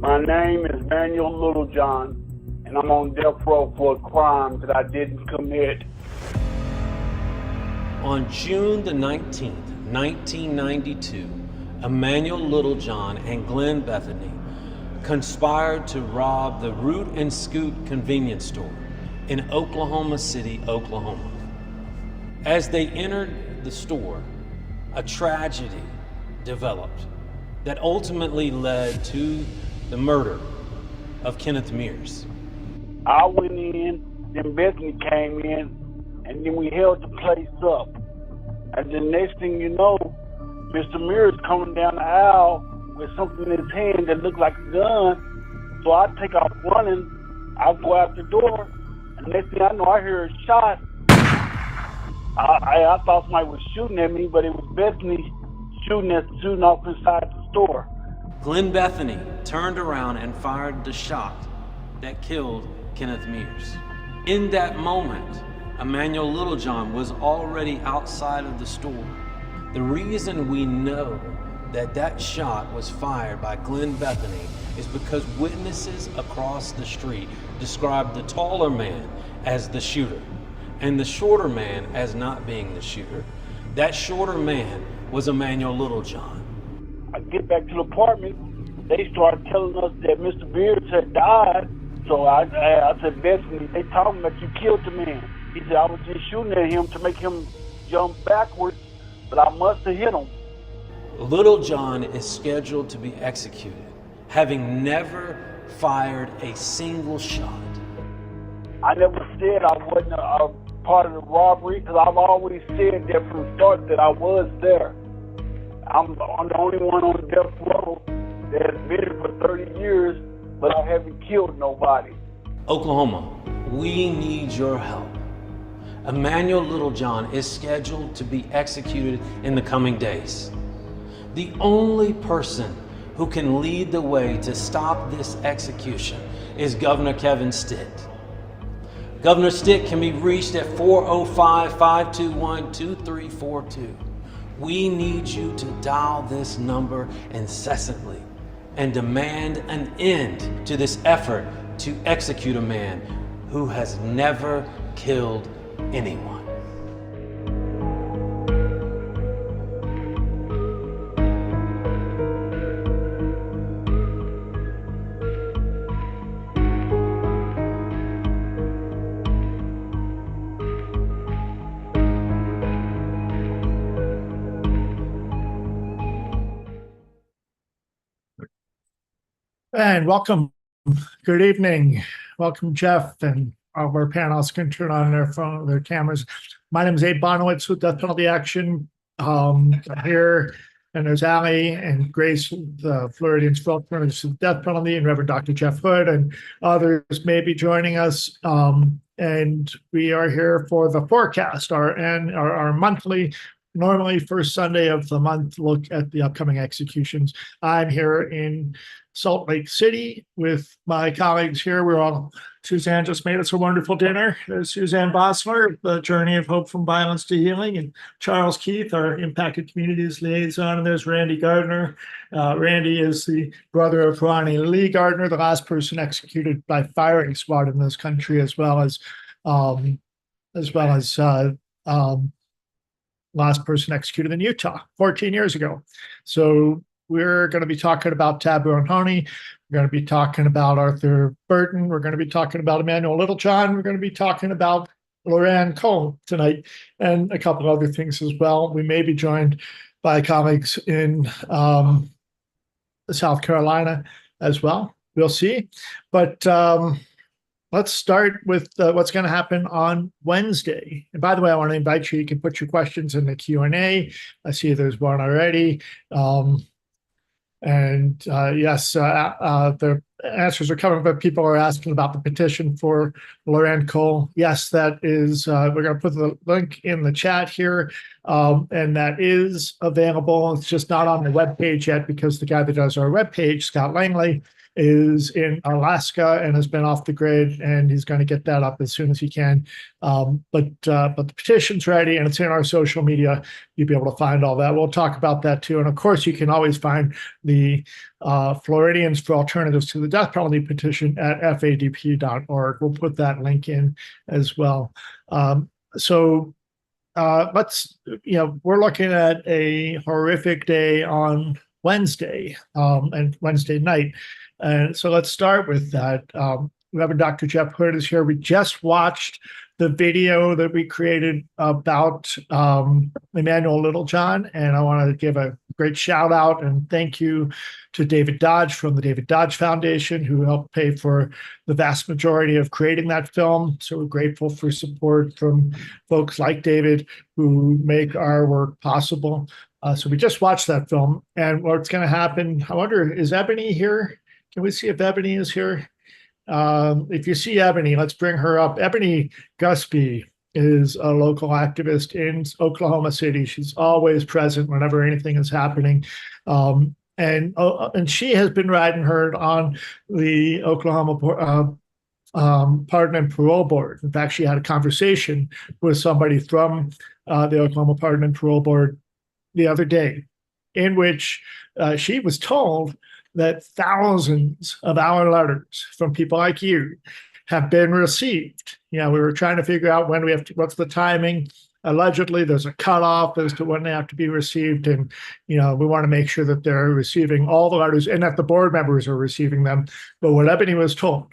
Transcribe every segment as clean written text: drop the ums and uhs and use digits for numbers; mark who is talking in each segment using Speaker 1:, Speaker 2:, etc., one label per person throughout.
Speaker 1: My name is Emanuel Littlejohn, and I'm on death row for a crime that I didn't commit.
Speaker 2: On June the 19th, 1992, Emanuel Littlejohn and Glenn Bethany conspired to rob the Root and Scoot convenience store in Oklahoma City, Oklahoma. As they entered the store, a tragedy developed that ultimately led to the murder of Kenneth Mears.
Speaker 1: I went in, then Bethany came in, and then we held the place up. And the next thing you know, Mr. Mears coming down the aisle with something in his hand that looked like a gun. So I take off running, I go out the door, and next thing I know, I hear a shot. I thought somebody was shooting at me, but it was Bethany shooting off inside the store.
Speaker 2: Glenn Bethany turned around and fired the shot that killed Kenneth Mears. In that moment, Emanuel Littlejohn was already outside of the store. The reason we know that that shot was fired by Glenn Bethany is because witnesses across the street described the taller man as the shooter and the shorter man as not being the shooter. That shorter man was Emanuel Littlejohn.
Speaker 1: I get back to the apartment, they started telling us that Mr. Mears had died. So I said, Bethany, they told me that you killed the man. He said, I was just shooting at him to make him jump backwards, but I must have hit him.
Speaker 2: Littlejohn is scheduled to be executed, having never fired a single shot.
Speaker 1: I never said I wasn't a part of the robbery, because I've always said that from the start that I was there. I'm the only one on death row that has been here for 30 years, but I haven't killed nobody.
Speaker 2: Oklahoma, we need your help. Emanuel Littlejohn is scheduled to be executed in the coming days. The only person who can lead the way to stop this execution is Governor Kevin Stitt. Governor Stitt can be reached at 405-521-2342. We need you to dial this number incessantly and demand an end to this effort to execute a man who has never killed anyone.
Speaker 3: And welcome. Good evening. Welcome, Jeff, and all of our panelists can turn on their cameras. My name is Abe Bonowitz with Death Penalty Action here, and there's Ali and Grace, the Floridians for Alternatives to the Death Penalty, and Reverend Dr. Jeff Hood, and others may be joining us. And we are here for the forecast, our monthly, normally first Sunday of the month, look at the upcoming executions. I'm here in Salt Lake City with my colleagues here. Suzanne just made us a wonderful dinner. There's Suzanne Bossler, the Journey of Hope from Violence to Healing, and Charles Keith, our Impacted Communities Liaison, and there's Randy Gardner. Randy is the brother of Ronnie Lee Gardner, the last person executed by firing squad in this country, as well as last person executed in Utah 14 years ago. So we're going to be talking about Taberon Honie. We're going to be talking about Arthur Burton. We're going to be talking about Emanuel Littlejohn. We're going to be talking about Loran Cole tonight, and a couple of other things as well. We may be joined by colleagues in South Carolina as well. We'll see. But let's start with what's going to happen on Wednesday. And by the way, I want to invite you. You can put your questions in the Q&A. I see there's one already. Yes, the answers are coming, but people are asking about the petition for Loran Cole. Yes, that is, we're going to put the link in the chat here, and that is available. It's just not on the webpage yet because the guy that does our webpage, Scott Langley, is in Alaska and has been off the grid, and he's going to get that up as soon as he can. But the petition's ready, and it's in our social media. You'll be able to find all that. We'll talk about that too. And of course, you can always find the Floridians for Alternatives to the Death Penalty petition at fadp.org. We'll put that link in as well. Let's, we're looking at a horrific day on Wednesday and Wednesday night. And so let's start with that. Reverend Dr. Jeff Hood is here. We just watched the video that we created about Emanuel Littlejohn, and I want to give a great shout out and thank you to David Dodge from the David Dodge Foundation, who helped pay for the vast majority of creating that film. So we're grateful for support from folks like David who make our work possible. So we just watched that film, and what's going to happen, I wonder, is Ebony here? Can we see if Ebony is here? If you see Ebony, let's bring her up. Ebony Gusby is a local activist in Oklahoma City. She's always present whenever anything is happening. And she has been riding herd on the Oklahoma Pardon and Parole Board. In fact, she had a conversation with somebody from the Oklahoma Pardon and Parole Board the other day, in which she was told that thousands of our letters from people like you have been received. We were trying to figure out when we have to, what's the timing. Allegedly, there's a cutoff as to when they have to be received. And, we want to make sure that they're receiving all the letters and that the board members are receiving them. But what Ebony was told,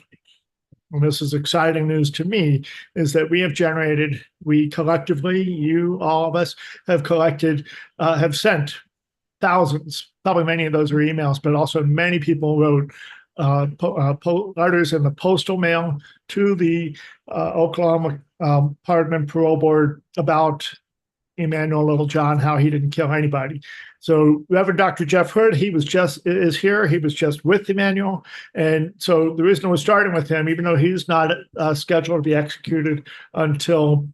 Speaker 3: and this is exciting news to me, is that we collectively, you, all of us, have sent thousands, probably many of those are emails, but also many people wrote letters in the postal mail to the Oklahoma Pardon and Parole Board about Emanuel Littlejohn, how he didn't kill anybody. So Reverend Dr. Jeff Hood, is here. He was just with Emanuel. And so the reason we're starting with him, even though he's not scheduled to be executed until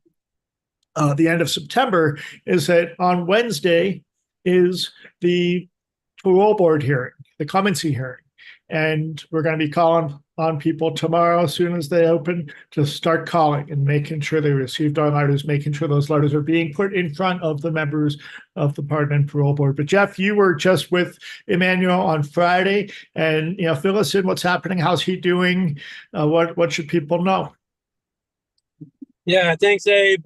Speaker 3: the end of September, is that on Wednesday is the parole board hearing, the clemency hearing. And we're going to be calling on people tomorrow as soon as they open to start calling and making sure they received our letters, making sure those letters are being put in front of the members of the Pardon and Parole Board. But Jeff, you were just with Emanuel on Friday, and fill us in what's happening. How's he doing? What should people know?
Speaker 4: Yeah, thanks, Abe.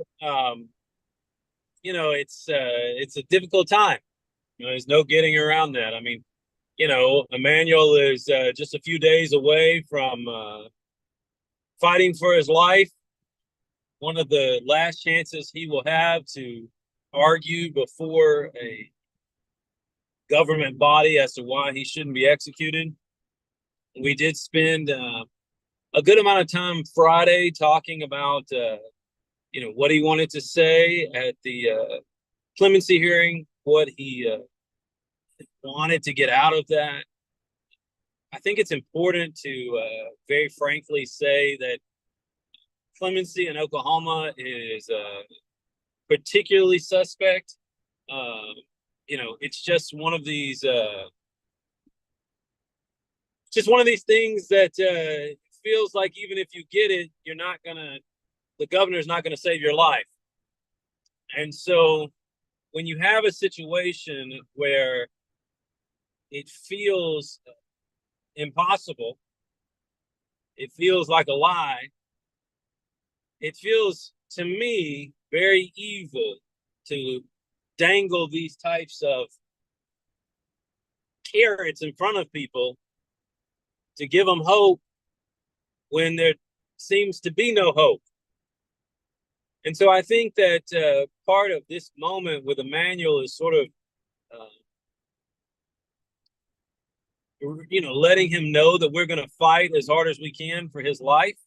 Speaker 4: It's a difficult time. There's no getting around that. I mean, Emanuel is just a few days away from fighting for his life. One of the last chances he will have to argue before a government body as to why he shouldn't be executed. We did spend a good amount of time Friday talking about, what he wanted to say at the clemency hearing, what he wanted to get out of that. I think it's important to very frankly say that clemency in Oklahoma is particularly suspect. It's just one of these things that feels like even if you get it, the governor's not gonna save your life. And so when you have a situation where it feels impossible, it feels like a lie, it feels to me very evil to dangle these types of carrots in front of people to give them hope when there seems to be no hope. And so I think that part of this moment with Emanuel is sort of letting him know that we're going to fight as hard as we can for his life,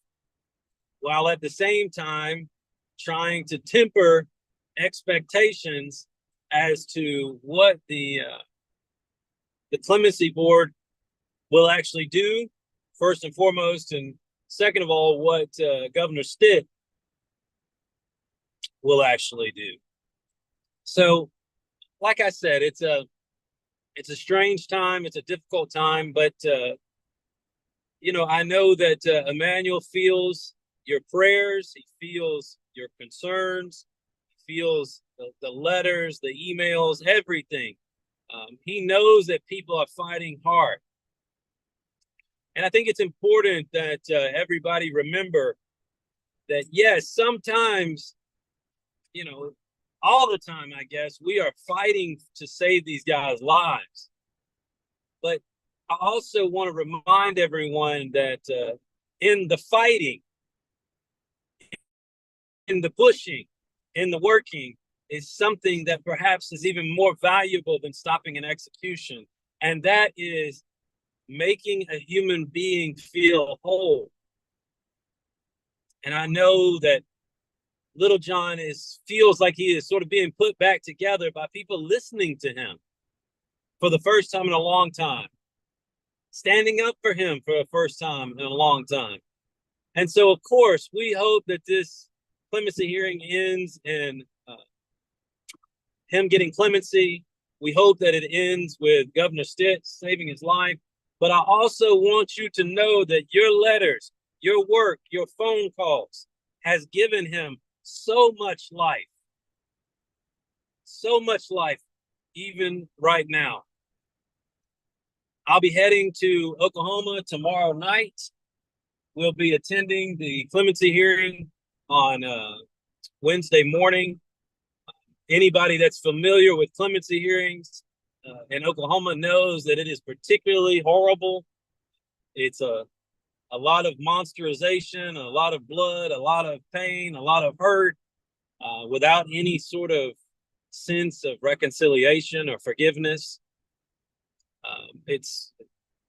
Speaker 4: while at the same time trying to temper expectations as to what the clemency board will actually do, first and foremost, and second of all, what Governor Stitt will actually do. So, like I said, it's a strange time, it's a difficult time, but I know that Emanuel feels your prayers. He feels your concerns. He feels the letters, the emails, everything. He knows that people are fighting hard. And I think it's important that everybody remember that, yes, sometimes, all the time, I guess, we are fighting to save these guys' lives. But I also want to remind everyone that in the fighting, in the pushing, in the working, is something that perhaps is even more valuable than stopping an execution. And that is making a human being feel whole. And I know that Littlejohn feels like he is sort of being put back together by people listening to him for the first time in a long time, standing up for him for the first time in a long time. And so, of course, we hope that this clemency hearing ends in him getting clemency. We hope that it ends with Governor Stitt saving his life. But I also want you to know that your letters, your work, your phone calls has given him so much life, even right now. I'll be heading to Oklahoma tomorrow night. We'll be attending the clemency hearing on Wednesday morning. Anybody that's familiar with clemency hearings in Oklahoma knows that it is particularly horrible. It's a lot of monsterization, a lot of blood, a lot of pain, a lot of hurt, without any sort of sense of reconciliation or forgiveness. It's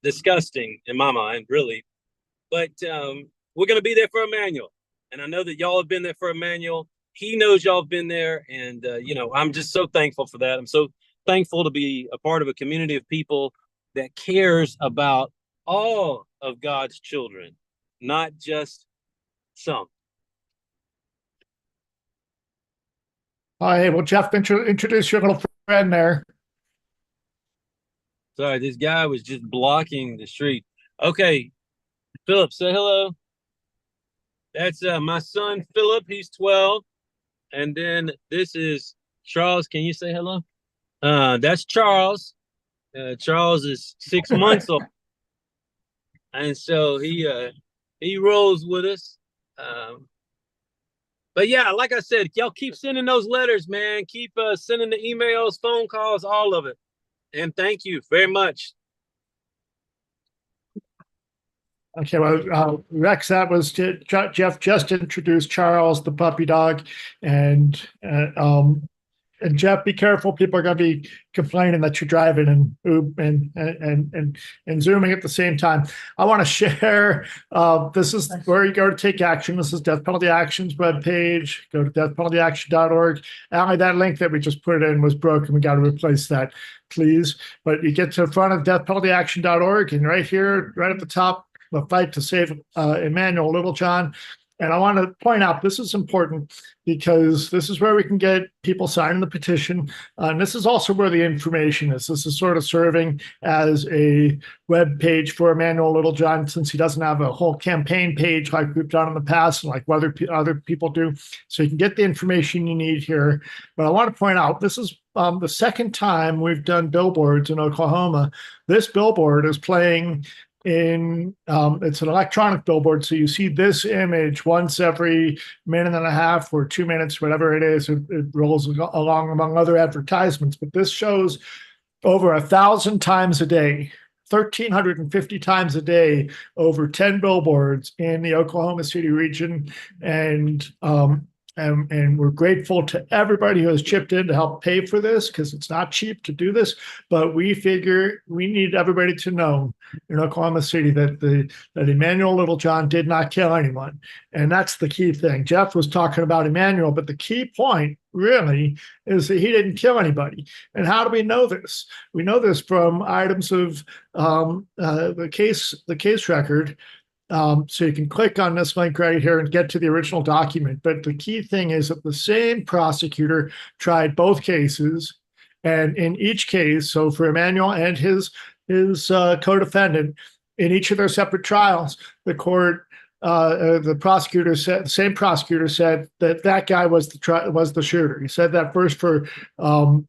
Speaker 4: disgusting in my mind, really. But we're going to be there for Emanuel. And I know that y'all have been there for Emanuel. He knows y'all have been there. And, I'm just so thankful for that. I'm so thankful to be a part of a community of people that cares about all of God's children, not just some.
Speaker 3: All right, well, Jeff, introduce your little friend there.
Speaker 4: Sorry, this guy was just blocking the street. Okay, Philip, say hello. That's my son, Philip. He's 12. And then this is Charles. Can you say hello? That's Charles. Charles is 6 months old. And so he rolls with us. But yeah, like I said, y'all keep sending those letters, man. Keep sending the emails, phone calls, all of it. And thank you very much.
Speaker 3: Okay, well, Rex, that was Jeff just introduced Charles, the puppy dog, and Jeff, be careful. People are going to be complaining that you're driving and zooming at the same time. I want to share. This is where you go to take action. This is Death Penalty Action's webpage. Go to deathpenaltyaction.org. Only that link that we just put in was broken. We got to replace that, please. But you get to the front of deathpenaltyaction.org, and right here, right at the top, the fight to save Emanuel Littlejohn. And I want to point out this is important because this is where we can get people signing the petition. And this is also where the information is. This is sort of serving as a web page for Emanuel Littlejohn, since he doesn't have a whole campaign page like we've done in the past and like other people do. So you can get the information you need here. But I want to point out this is the second time we've done billboards in Oklahoma. This billboard is playing it's an electronic billboard, so you see this image once every minute and a half or 2 minutes, whatever it is. It rolls along among other advertisements, but this shows over 1,000 times a day, 1,350 times a day, over 10 billboards in the Oklahoma City region. And we're grateful to everybody who has chipped in to help pay for this, because it's not cheap to do this. But we figure we need everybody to know in Oklahoma City that Emanuel Littlejohn did not kill anyone. And that's the key thing. Jeff was talking about Emanuel, but the key point really is that he didn't kill anybody. And how do we know this? We know this from items of the case record. So you can click on this link right here and get to the original document. But the key thing is that the same prosecutor tried both cases. And in each case, so for Emanuel and his co-defendant, in each of their separate trials, the court, the prosecutor said, the same prosecutor said that that guy was the shooter. He said that first for Glenn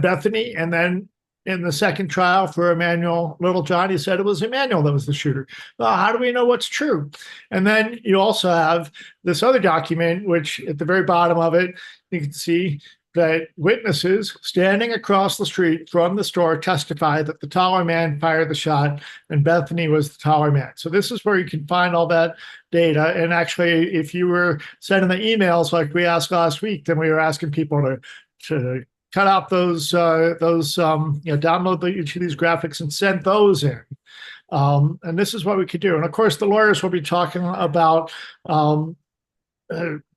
Speaker 3: Bethany, and then in the second trial for Emanuel Littlejohn, he said it was Emanuel that was the shooter. Well, how do we know what's true? And then you also have this other document, which at the very bottom of it, you can see that witnesses standing across the street from the store testify that the taller man fired the shot and Bethany was the taller man. So this is where you can find all that data. And actually, if you were sending the emails like we asked last week, then we were asking people to cut out those download each of these graphics and send those in. And this is what we could do. And of course, the lawyers will be talking about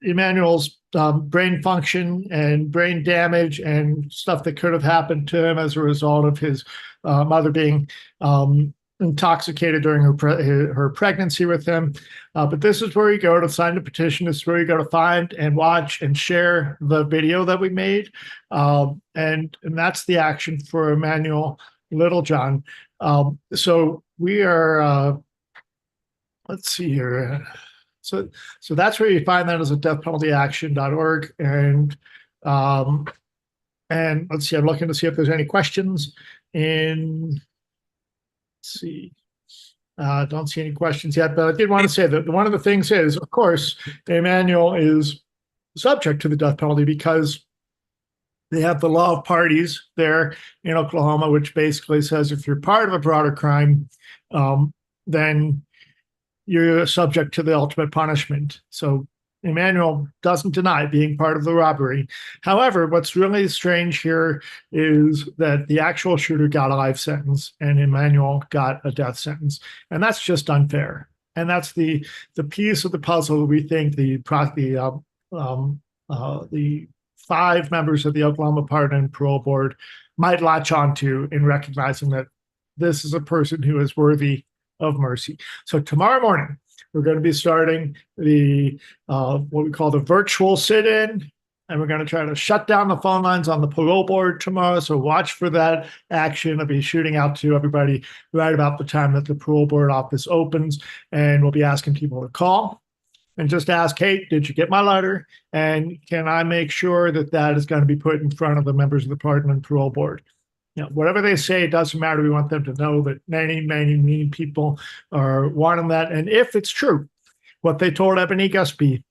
Speaker 3: Emanuel's brain function and brain damage and stuff that could have happened to him as a result of his mother being intoxicated during her pregnancy with him. But this is where you go to sign the petition. This is where you go to find and watch and share the video that we made. And that's the action for Emanuel Littlejohn. So we are, let's see here. So that's where you find that as a deathpenaltyaction.org. And let's see, I'm looking to see if there's any questions let's see. Don't see any questions yet, but I did want to say that one of the things is, of course, Emanuel is subject to the death penalty because they have the law of parties there in Oklahoma, which basically says if you're part of a broader crime, then you're subject to the ultimate punishment. So Emanuel doesn't deny being part of the robbery. However, what's really strange here is that the actual shooter got a life sentence and Emanuel got a death sentence. And that's just unfair. And that's the piece of the puzzle we think the 5 members of the Oklahoma Pardon and Parole Board might latch onto in recognizing that this is a person who is worthy of mercy. So tomorrow morning, we're going to be starting the what we call the virtual sit-in, and we're going to try to shut down the phone lines on the parole board tomorrow. So watch for that action. I'll be shooting out to everybody right about the time that the parole board office opens, and we'll be asking people to call and just ask, hey, did you get my letter? And can I make sure that that is going to be put in front of the members of the Pardon and Parole Board? Whatever they say, it doesn't matter. We want them to know that many people are wanting that. And if it's true, what they told Ebony Gusby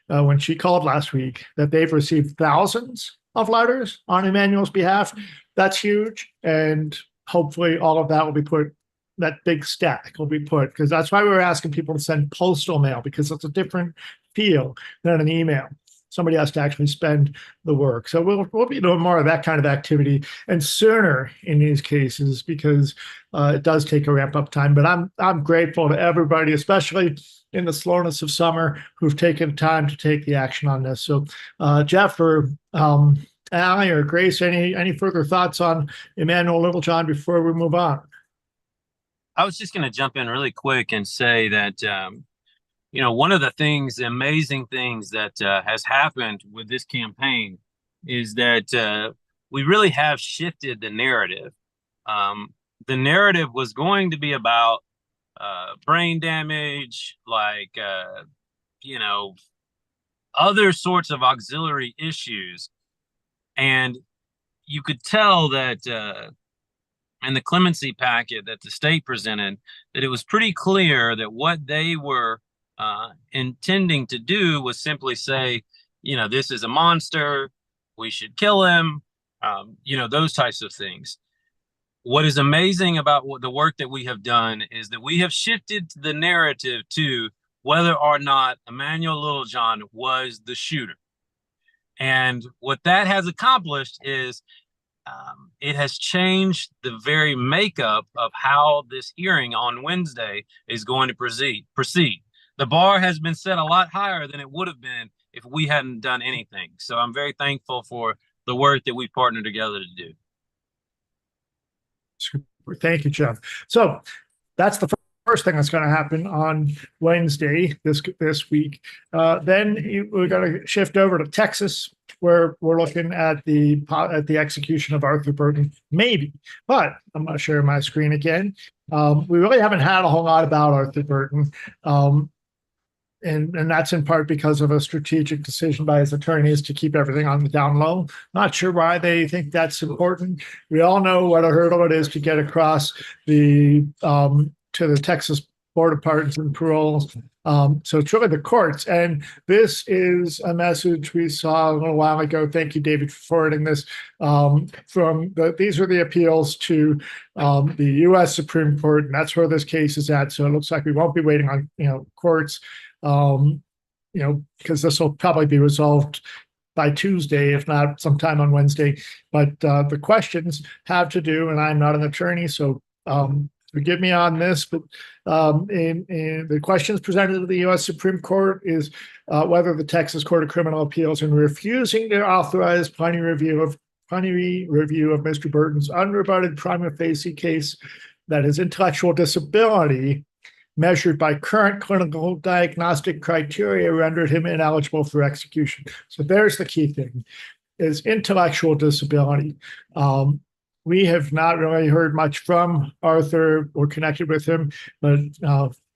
Speaker 3: when she called last week, that they've received thousands of letters on Emanuel's behalf, that's huge. And hopefully all of that will be put, that big stack will be put, because that's why we were asking people to send postal mail, because it's a different feel than an email. Somebody has to actually spend the work. So we'll be doing more of that kind of activity and sooner in these cases, because it does take a ramp up time. But I'm grateful to everybody, especially in the slowness of summer, who've taken time to take the action on this. So Jeff or Allie or Grace, any further thoughts on Emanuel Littlejohn before we move on?
Speaker 4: I was just going to jump in really quick and say that one of the amazing things that has happened with this campaign is that we really have shifted the narrative. The narrative was going to be about brain damage, like, other sorts of auxiliary issues. And you could tell that in the clemency packet that the state presented, that it was pretty clear that what they were intending to do was simply say, this is a monster, we should kill him, those types of things. What is amazing about the work that we have done is that we have shifted the narrative to whether or not Emanuel Littlejohn was the shooter. And what that has accomplished is it has changed the very makeup of how this hearing on Wednesday is going to proceed. The bar has been set a lot higher than it would have been if we hadn't done anything. So I'm very thankful for the work that we partnered together to do.
Speaker 3: Super. Thank you, Jeff. So that's the first thing that's going to happen on Wednesday this week. Then we're going to shift over to Texas, where we're looking at the execution of Arthur Burton, maybe. But I'm going to share my screen again. We really haven't had a whole lot about Arthur Burton. And that's in part because of a strategic decision by his attorneys to keep everything on the down low. Not sure why they think that's important. We all know what a hurdle it is to get across the to the Texas Board of Pardons and Paroles. So it's really the courts. And this is a message we saw a little while ago. Thank you, David, for forwarding this. These are the appeals to the U.S. Supreme Court, and that's where this case is at. So it looks like we won't be waiting on courts. Because this will probably be resolved by Tuesday, if not sometime on Wednesday. But the questions have to do, and I'm not an attorney, so forgive me on this, but in the questions presented to the U.S. Supreme Court is whether the Texas Court of Criminal Appeals, in refusing to authorize plenary review of Mr. Burton's unrebutted prima facie case that his intellectual disability measured by current clinical diagnostic criteria rendered him ineligible for execution. So there's the key thing, is intellectual disability. We have not really heard much from Arthur or connected with him, but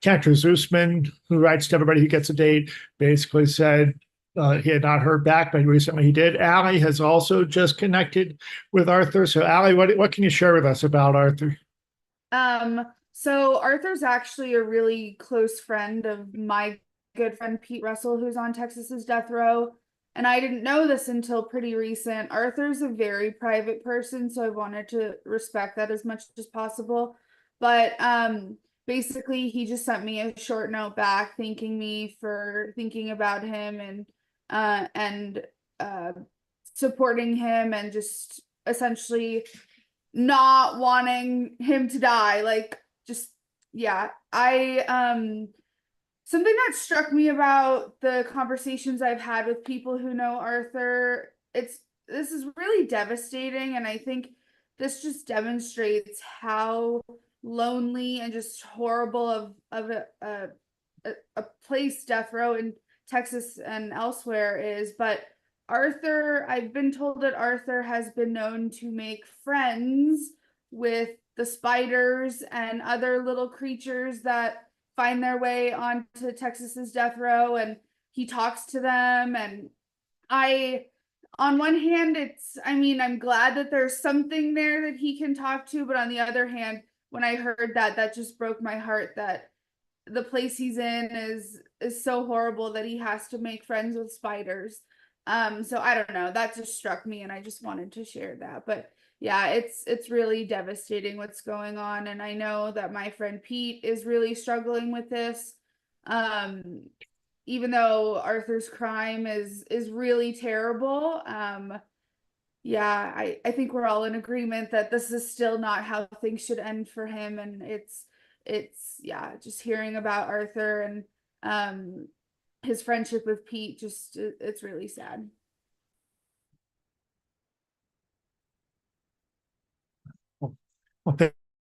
Speaker 3: Cantor Zusman, who writes to everybody who gets a date, basically said he had not heard back, but recently he did. Allie has also just connected with Arthur. So Allie, what can you share with us about Arthur?
Speaker 5: So Arthur's actually a really close friend of my good friend Pete Russell, who's on Texas's death row. And I didn't know this until pretty recent. Arthur's a very private person, so I wanted to respect that as much as possible. But basically he just sent me a short note back thanking me for thinking about him and supporting him, and just essentially not wanting him to die. Like, just, yeah, something that struck me about the conversations I've had with people who know Arthur, this is really devastating, and I think this just demonstrates how lonely and just horrible of a place death row in Texas and elsewhere is. But Arthur, I've been told that Arthur has been known to make friends with the spiders and other little creatures that find their way onto Texas's death row, and he talks to them. And on one hand, I'm glad that there's something there that he can talk to, but on the other hand, when I heard that just broke my heart, that the place he's in is so horrible that he has to make friends with spiders. So I don't know, that just struck me, and I just wanted to share that. But yeah, it's really devastating what's going on, and I know that my friend Pete is really struggling with this. Even though Arthur's crime is really terrible, yeah, I think we're all in agreement that this is still not how things should end for him. And it's yeah, just hearing about Arthur and his friendship with Pete, it's really sad.
Speaker 3: Well,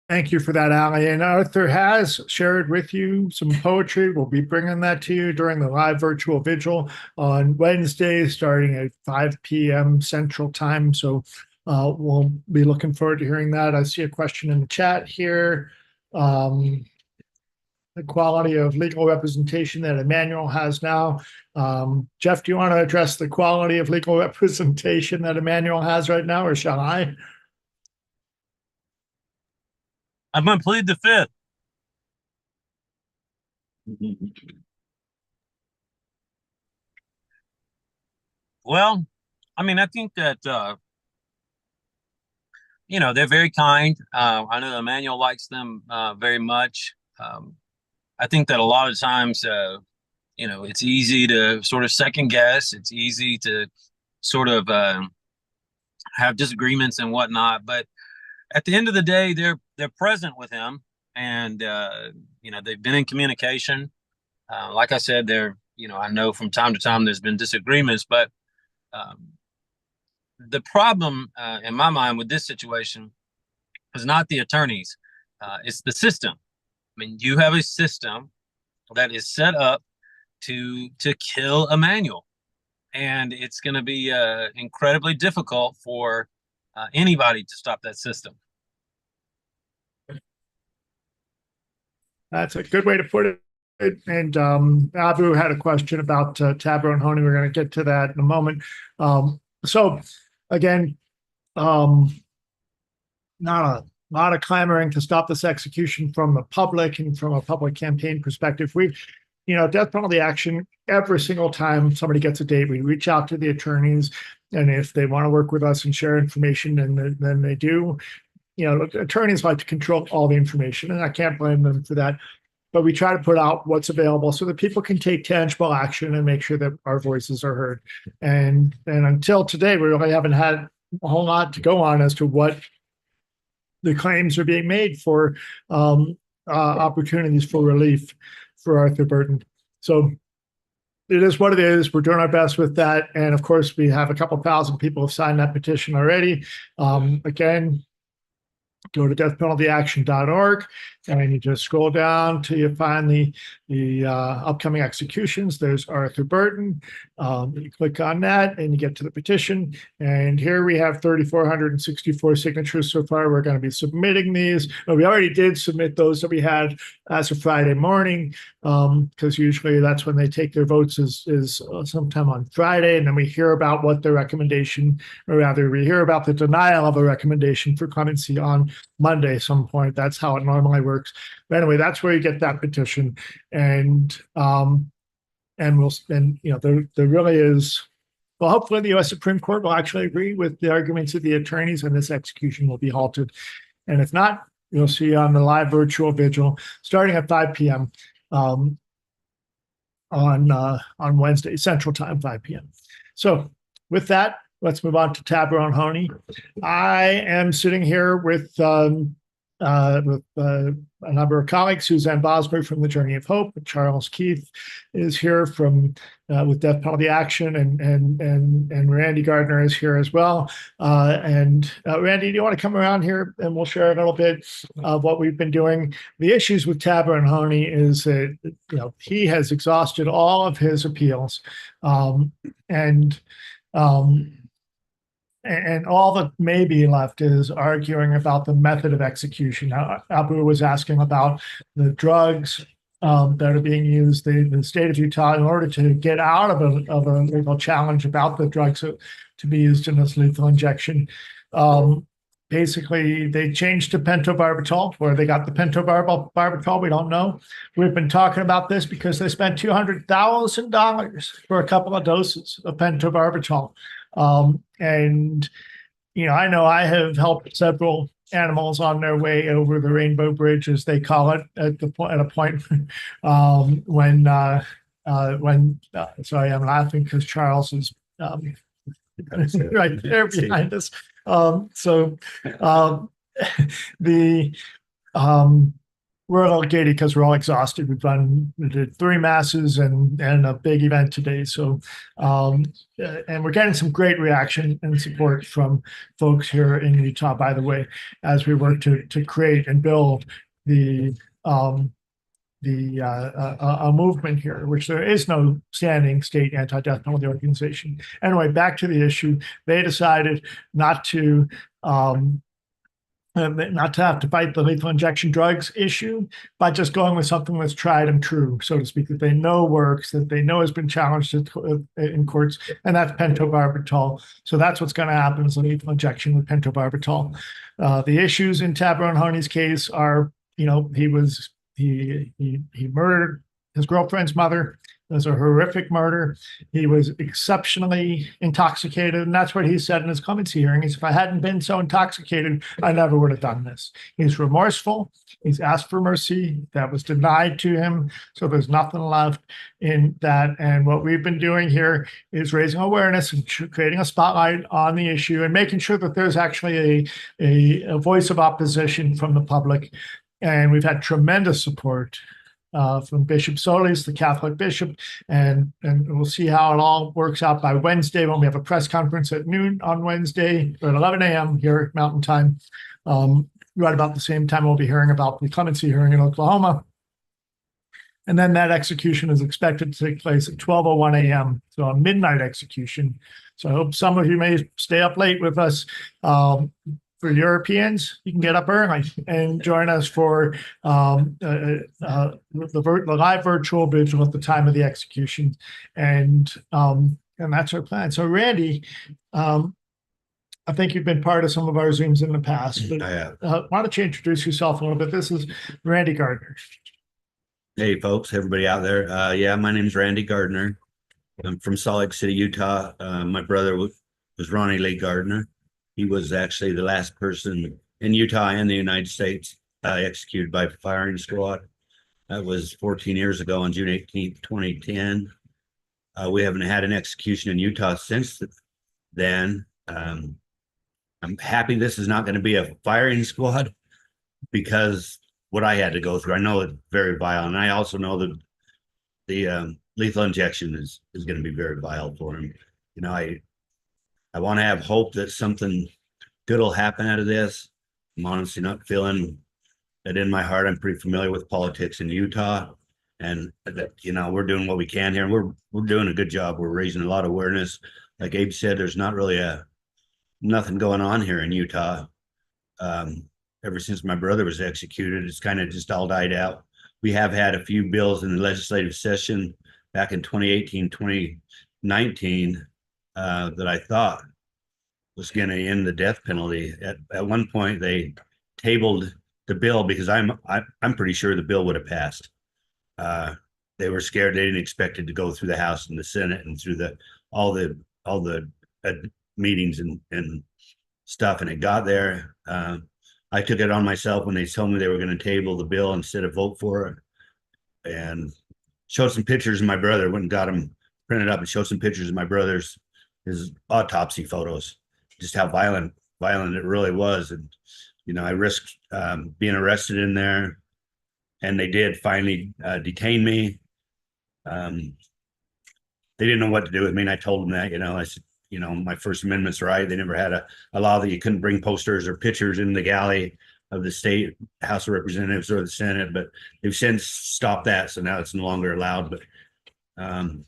Speaker 3: thank you for that, Allie. And Arthur has shared with you some poetry. We'll be bringing that to you during the live virtual vigil on Wednesday, starting at 5 p.m. Central Time. So we'll be looking forward to hearing that. I see a question in the chat here. The quality of legal representation that Emanuel has now. Jeff, do you want to address the quality of legal representation that Emanuel has right now, or shall I?
Speaker 4: I'm going to plead the fifth. Well, I think that, they're very kind. I know Emanuel likes them very much. I think that a lot of times, it's easy to sort of second guess. It's easy to sort of have disagreements and whatnot. But at the end of the day, they're present with him, and they've been in communication. Like I said, I know from time to time there's been disagreements, but the problem in my mind with this situation is not the attorneys, it's the system. You have a system that is set up to kill Emanuel, and it's going to be incredibly difficult for anybody to stop that system.
Speaker 3: That's a good way to put it. And Abu had a question about Taberon Honie. We're going to get to that in a moment. So again, not a lot of clamoring to stop this execution from the public and from a public campaign perspective. We, death penalty action, every single time somebody gets a date, we reach out to the attorneys, and if they want to work with us and share information, then they do. Attorneys like to control all the information, and I can't blame them for that. But we try to put out what's available so that people can take tangible action and make sure that our voices are heard. And until today, we really haven't had a whole lot to go on as to what the claims are being made for opportunities for relief for Arthur Burton. So it is what it is. We're doing our best with that. And of course, we have a couple thousand people have signed that petition already. Again, go to deathpenaltyaction.org, and you just scroll down till you find the upcoming executions. There's Arthur Burton. You click on that and you get to the petition. And here we have 3,464 signatures so far. We're going to be submitting these. We already did submit those that we had as of Friday morning, because usually that's when they take their votes is sometime on Friday. And then we hear about what the recommendation, or rather we hear about the denial of a recommendation for clemency on Monday some point. That's how it normally works. But anyway, that's where you get that petition. And there really is, well, hopefully the U.S. Supreme Court will actually agree with the arguments of the attorneys, and this execution will be halted. And if not, you'll see on the live virtual vigil starting at 5 p.m. On Wednesday, Central Time, 5 p.m. So with that, let's move on to Taberon Honie. I am sitting here with a number of colleagues. Suzanne Bosberg from the Journey of Hope. Charles Keith is here from with Death Penalty Action, and Randy Gardner is here as well. Randy, do you want to come around here and we'll share a little bit of what we've been doing? The issues with Taberon Honie is that he has exhausted all of his appeals, and all that may be left is arguing about the method of execution. Now, Abu was asking about the drugs that are being used. The state of Utah, in order to get out of a legal challenge about the drugs to be used in this lethal injection, basically they changed to pentobarbital. Where they got the pentobarbital, we don't know. We've been talking about this because they spent $200,000 for a couple of doses of pentobarbital. I know I have helped several animals on their way over the Rainbow Bridge, as they call it, at a point when sorry, I'm laughing because Charles is right there behind us. We're a little giddy because we're all exhausted. We did 3 masses and a big event today. So, and we're getting some great reaction and support from folks here in Utah, by the way, as we work to create and build a movement here, which there is no standing state anti-death penalty organization. Anyway, back to the issue. They decided not to have to fight the lethal injection drugs issue by just going with something that's tried and true, so to speak, that they know works, that they know has been challenged in courts, and that's pentobarbital. So that's what's going to happen, is a lethal injection with pentobarbital. The issues in Taberon Honie's case are, he murdered his girlfriend's mother. It was a horrific murder. He was exceptionally intoxicated, and that's what he said in his clemency hearing. He said, if I hadn't been so intoxicated, I never would have done this. He's remorseful. He's asked for mercy. That was denied to him, so there's nothing left in that. And what we've been doing here is raising awareness and creating a spotlight on the issue and making sure that there's actually a voice of opposition from the public. And we've had tremendous support from Bishop Solis, the Catholic bishop, and we'll see how it all works out by Wednesday when we have a press conference at noon on Wednesday, or at 11 a.m. here Mountain Time. Right about the same time we'll be hearing about the clemency hearing in Oklahoma. And then that execution is expected to take place at 12:01 a.m., so a midnight execution. So I hope some of you may stay up late with us. for Europeans, you can get up early and join us for the live virtual vigil at the time of the execution, and that's our plan. So, Randy, I think you've been part of some of our Zooms in the past, but
Speaker 6: I have.
Speaker 3: why don't you introduce yourself a little bit? This is Randy Gardner.
Speaker 6: Hey, folks, everybody out there. Yeah, my name's Randy Gardner. I'm from Salt Lake City, Utah. My brother was Ronnie Lee Gardner. He was actually the last person in Utah and the United States executed by firing squad. That was 14 years ago on June 18th, 2010. We haven't had an execution in Utah since then. I'm happy this is not going to be a firing squad, because what I had to go through, I know it's very vile, and I also know that the lethal injection is going to be very vile for him. You know, I want to have hope that something good will happen out of this. I'm honestly not feeling it in my heart. I'm pretty familiar with politics in Utah, and that, you know, we're doing what we can here, and we're doing a good job. We're raising a lot of awareness. Like Abe said, there's not really nothing going on here in Utah. Ever since my brother was executed, it's kind of just all died out. We have had a few bills in the legislative session back in 2018, 2019 that I thought was going to end the death penalty. At one point, they tabled the bill because I'm pretty sure the bill would have passed. They were scared. They didn't expect it to go through the House and the Senate and through all the meetings and stuff, and it got there. I took it on myself when they told me they were going to table the bill instead of vote for it, and showed some pictures of my brother. Went and got them printed up and showed some pictures of my brother's his autopsy photos, just how violent it really was. And you know, I risked being arrested in there, and they did finally detain me. They didn't know what to do with me, and I told them that. You know, I said, you know, my First Amendment's right. They never had a law that you couldn't bring posters or pictures in the galley of the state House of Representatives or the Senate, but they've since stopped that, so now it's no longer allowed. But I've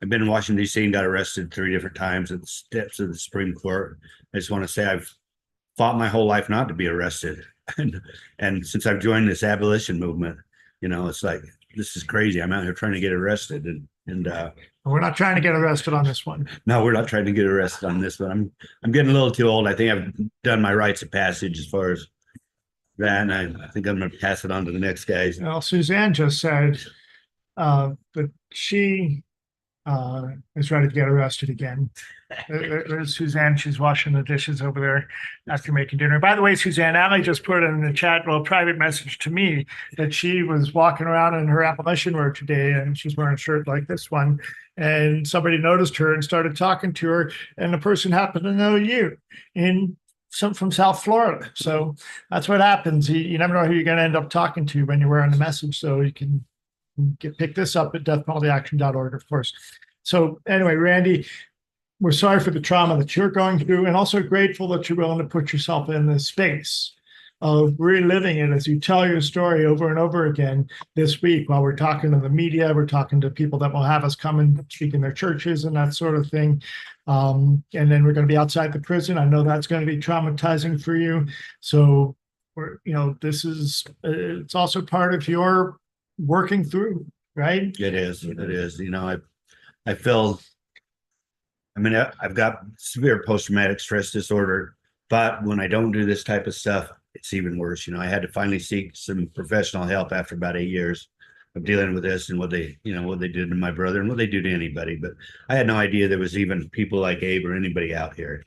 Speaker 6: been in Washington, D.C. and got arrested 3 different times at the steps of the Supreme Court. I just want to say I've fought my whole life not to be arrested. And since I've joined this abolition movement, you know, it's like, this is crazy. I'm out here trying to get arrested, and
Speaker 3: We're not trying to get arrested on this one.
Speaker 6: no, we're not trying to get arrested on this one. I'm getting a little too old. I think I've done my rites of passage as far as that, and I think I'm going to pass it on to the next guys.
Speaker 3: Well, Suzanne just said that she is ready to get arrested again. There's Suzanne. She's washing the dishes over there after making dinner. By the way, Suzanne, Allie just put in the chat, well, a private message to me that she was walking around in her abolition wear today, and she's wearing a shirt like this one. And somebody noticed her and started talking to her, and the person happened to know you from South Florida. So that's what happens. You never know who you're going to end up talking to when you're wearing the message. So you can pick this up at deathpenaltyaction.org, of course. So anyway, Randy, we're sorry for the trauma that you're going through, and also grateful that you're willing to put yourself in this space of reliving it as you tell your story over and over again this week while we're talking to the media. We're talking to people that will have us come and speak in their churches and that sort of thing. And then we're going to be outside the prison. I know that's going to be traumatizing for you. So, this is, it's also part of your working through, right?
Speaker 6: It is. You know, I feel, I've got severe post-traumatic stress disorder, but when I don't do this type of stuff, it's even worse. You know, I had to finally seek some professional help after about 8 years of dealing with this and what they did to my brother and what they do to anybody. But I had no idea there was even people like Abe or anybody out here.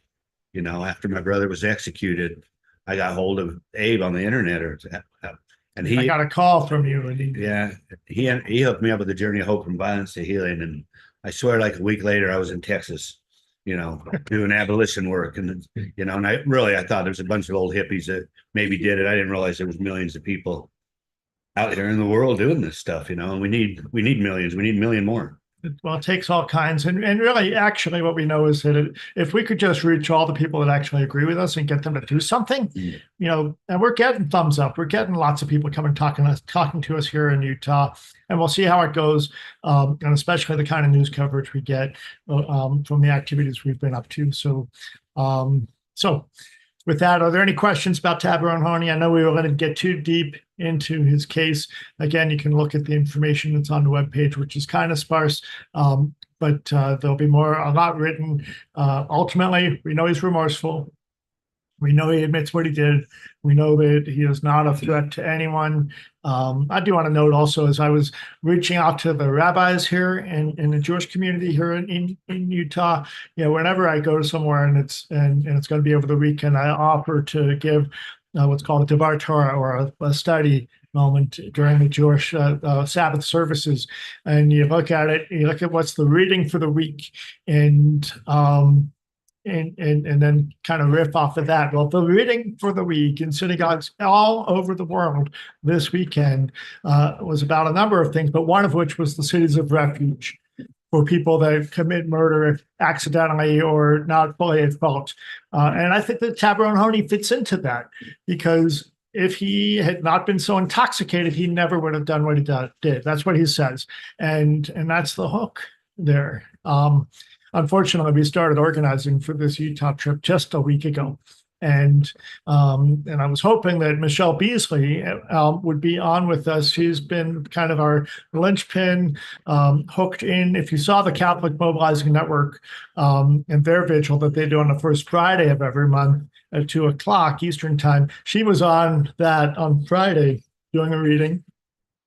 Speaker 6: You know, after my brother was executed, I got hold of Abe on the internet, and I
Speaker 3: got a call from you. And
Speaker 6: he hooked me up with the Journey of Hope from Violence to Healing. And I swear, like a week later, I was in Texas, you know, doing abolition work. And, you know, and I thought there was a bunch of old hippies that maybe did it. I didn't realize there was millions of people out here in the world doing this stuff, you know, and we need millions. We need a million more.
Speaker 3: Well, it takes all kinds. And really, actually, what we know is that if we could just reach all the people that actually agree with us and get them to do something, you know, and we're getting thumbs up. We're getting lots of people coming talking to us here in Utah. And we'll see how it goes, and especially the kind of news coverage we get from the activities we've been up to. So with that, are there any questions about Taberon Honie? I know we were going to get too deep into his case. Again, you can look at the information that's on the webpage, which is kind of sparse, but there'll be more, a lot written. Ultimately, we know he's remorseful. We know he admits what he did. We know that he is not a threat to anyone. I do want to note also, as I was reaching out to the rabbis here in the Jewish community here in Utah, whenever I go somewhere and it's going to be over the weekend, I offer to give what's called a Devar Torah, or a study moment during the Jewish Sabbath services. And you look at it, you look at what's the reading for the week, and then kind of riff off of that. Well, the reading for the week in synagogues all over the world this weekend was about a number of things, but one of which was the cities of refuge for people that commit murder accidentally or not fully at fault. And I think that Taberon Honie fits into that, because if he had not been so intoxicated, he never would have done what he did. That's what he says. And that's the hook there. Unfortunately, we started organizing for this Utah trip just a week ago. And I was hoping that Michelle Beasley would be on with us. She's been kind of our linchpin, hooked in. If you saw the Catholic Mobilizing Network and their vigil that they do on the first Friday of every month at 2:00 Eastern time, she was on that on Friday doing a reading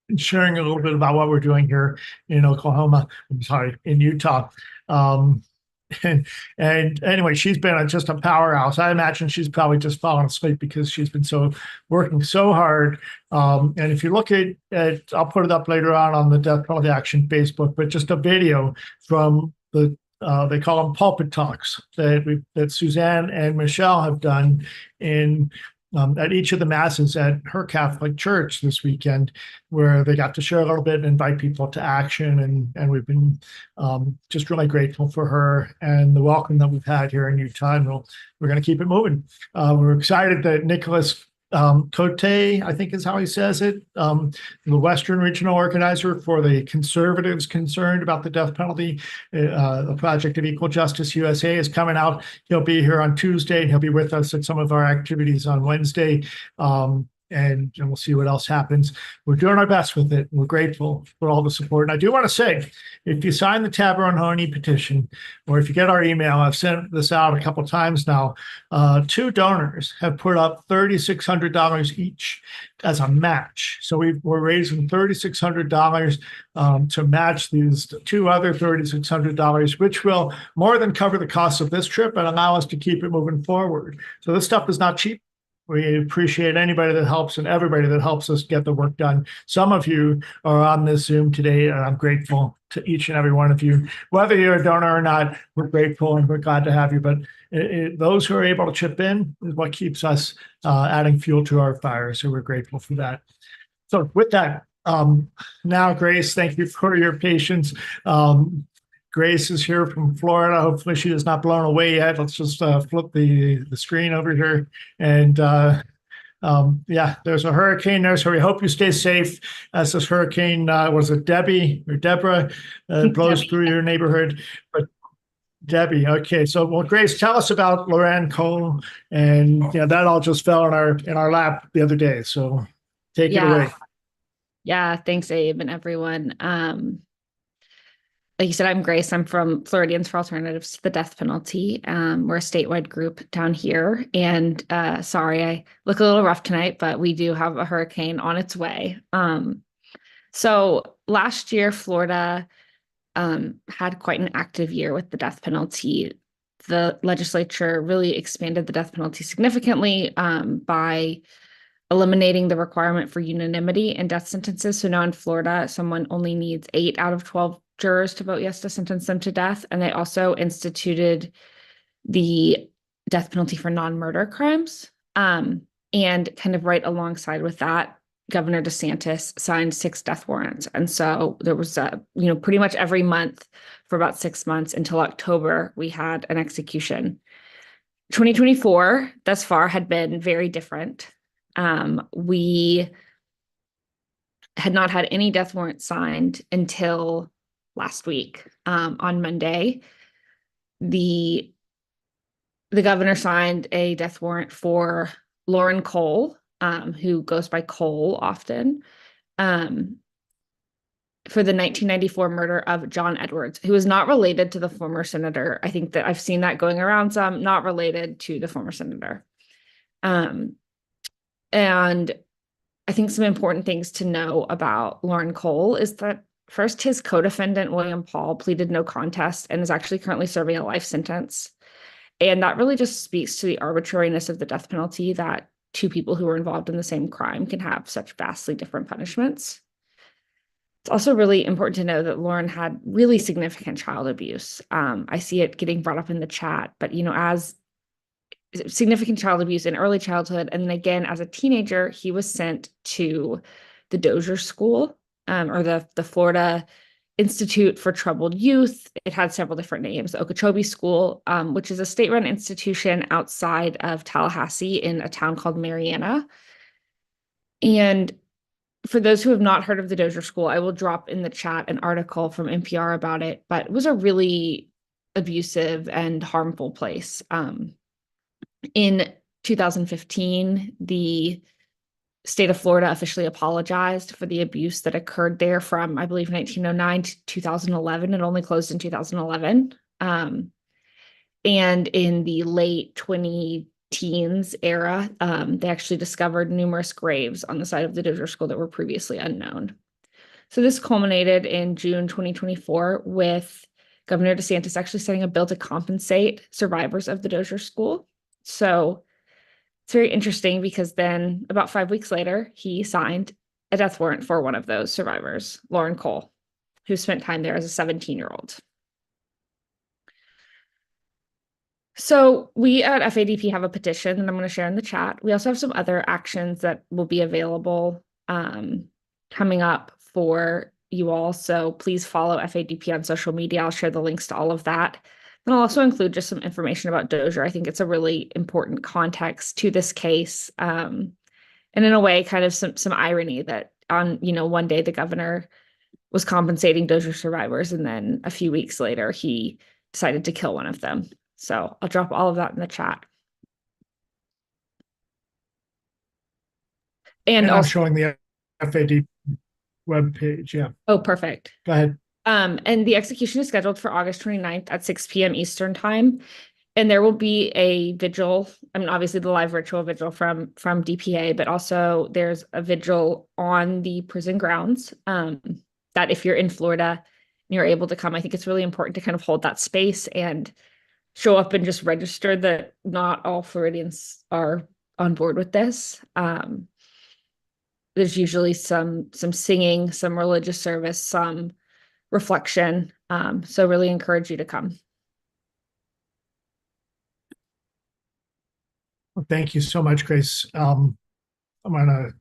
Speaker 3: and sharing a little bit about what we're doing here in in Utah. And anyway, she's been just a powerhouse. I imagine she's probably just fallen asleep because she's been working so hard. And if you look at I'll put it up later on the Death Penalty Action Facebook, but just a video from the they call them pulpit talks that Suzanne and Michelle have done at each of the masses at her Catholic church this weekend, where they got to share a little bit and invite people to action. And we've been just really grateful for her and the welcome that we've had here in Utah. And we're going to keep it moving. We're excited that Nicholas Cote, I think is how he says it, the Western Regional Organizer for the conservatives concerned about the death penalty, the Project of Equal Justice USA, is coming out. He'll be here on Tuesday, and he'll be with us at some of our activities on Wednesday. And we'll see what else happens. We're doing our best with it. We're grateful for all the support. And I do want to say, if you sign the Taberon Honie petition, or if you get our email, I've sent this out a couple of times now, 2 donors have put up $3,600 each as a match. So we're raising $3,600 to match these 2 other $3,600, which will more than cover the cost of this trip and allow us to keep it moving forward. So this stuff is not cheap. We appreciate anybody that helps and everybody that helps us get the work done. Some of you are on this Zoom today, and I'm grateful to each and every one of you. Whether you're a donor or not, we're grateful and we're glad to have you. But those who are able to chip in is what keeps us adding fuel to our fire. So we're grateful for that. So with that, now, Grace, thank you for your patience. Grace is here from Florida. Hopefully she is not blown away yet. Let's just flip the screen over here. And yeah, there's a hurricane there. So we hope you stay safe as this hurricane, was it Debbie or Deborah, blows through your neighborhood. But Debbie, okay. So, well, Grace, tell us about Loran Cole. And that all just fell in our lap the other day. So take it away.
Speaker 7: Yeah, thanks, Abe, and everyone. Like you said, I'm Grace. I'm from Floridians for Alternatives to the Death Penalty. We're a statewide group down here. And sorry, I look a little rough tonight, but we do have a hurricane on its way. So last year, Florida had quite an active year with the death penalty. The legislature really expanded the death penalty significantly by eliminating the requirement for unanimity in death sentences. So now in Florida, someone only needs 8 out of 12 jurors to vote yes to sentence them to death. And they also instituted the death penalty for non-murder crimes. And kind of right alongside with that, Governor DeSantis signed 6 death warrants. And so there was, pretty much every month for about 6 months until October, we had an execution. 2024 thus far had been very different. We had not had any death warrants signed until last week. On Monday, the the governor signed a death warrant for Loran Cole, who goes by Cole often, for the 1994 murder of John Edwards, who is not related to the former senator. I think that I've seen that going around some, not related to the former senator. And I think some important things to know about Loran Cole is that first, his co-defendant, William Paul, pleaded no contest and is actually currently serving a life sentence. And that really just speaks to the arbitrariness of the death penalty, that two people who were involved in the same crime can have such vastly different punishments. It's also really important to know that Loran had really significant child abuse. I see it getting brought up in the chat, but as significant child abuse in early childhood, and then again as a teenager, he was sent to the Dozier School, or the Florida Institute for Troubled Youth. It had several different names. The Okeechobee School, which is a state-run institution outside of Tallahassee in a town called Marianna. And for those who have not heard of the Dozier School, I will drop in the chat an article from NPR about it, but it was a really abusive and harmful place. In 2015, the state of Florida officially apologized for the abuse that occurred there from, I believe, 1909 to 2011. It only closed in 2011. And in the late 2010s era, they actually discovered numerous graves on the site of the Dozier School that were previously unknown. So this culminated in June 2024 with Governor DeSantis actually setting a bill to compensate survivors of the Dozier School. So it's very interesting because then about 5 weeks later, he signed a death warrant for one of those survivors, Loran Cole, who spent time there as a 17-year-old. So we at FADP have a petition that I'm going to share in the chat. We also have some other actions that will be available coming up for you all. So please follow FADP on social media. I'll share the links to all of that. And I'll also include just some information about Dozier. I think it's a really important context to this case. And in a way, kind of some irony that on, one day the governor was compensating Dozier survivors, and then a few weeks later, he decided to kill one of them. So I'll drop all of that in the chat. And
Speaker 3: I'm
Speaker 7: also
Speaker 3: showing the FAD webpage. Yeah.
Speaker 7: Oh, perfect.
Speaker 3: Go ahead.
Speaker 7: And the execution is scheduled for August 29th at 6 p.m. Eastern time. And there will be a vigil. I mean, obviously the live virtual vigil from DPA, but also there's a vigil on the prison grounds that if you're in Florida and you're able to come, I think it's really important to kind of hold that space and show up and just register that not all Floridians are on board with this. There's usually some singing, some religious service, some reflection. So really encourage you to come.
Speaker 3: Well, thank you so much, Grace. I'm going to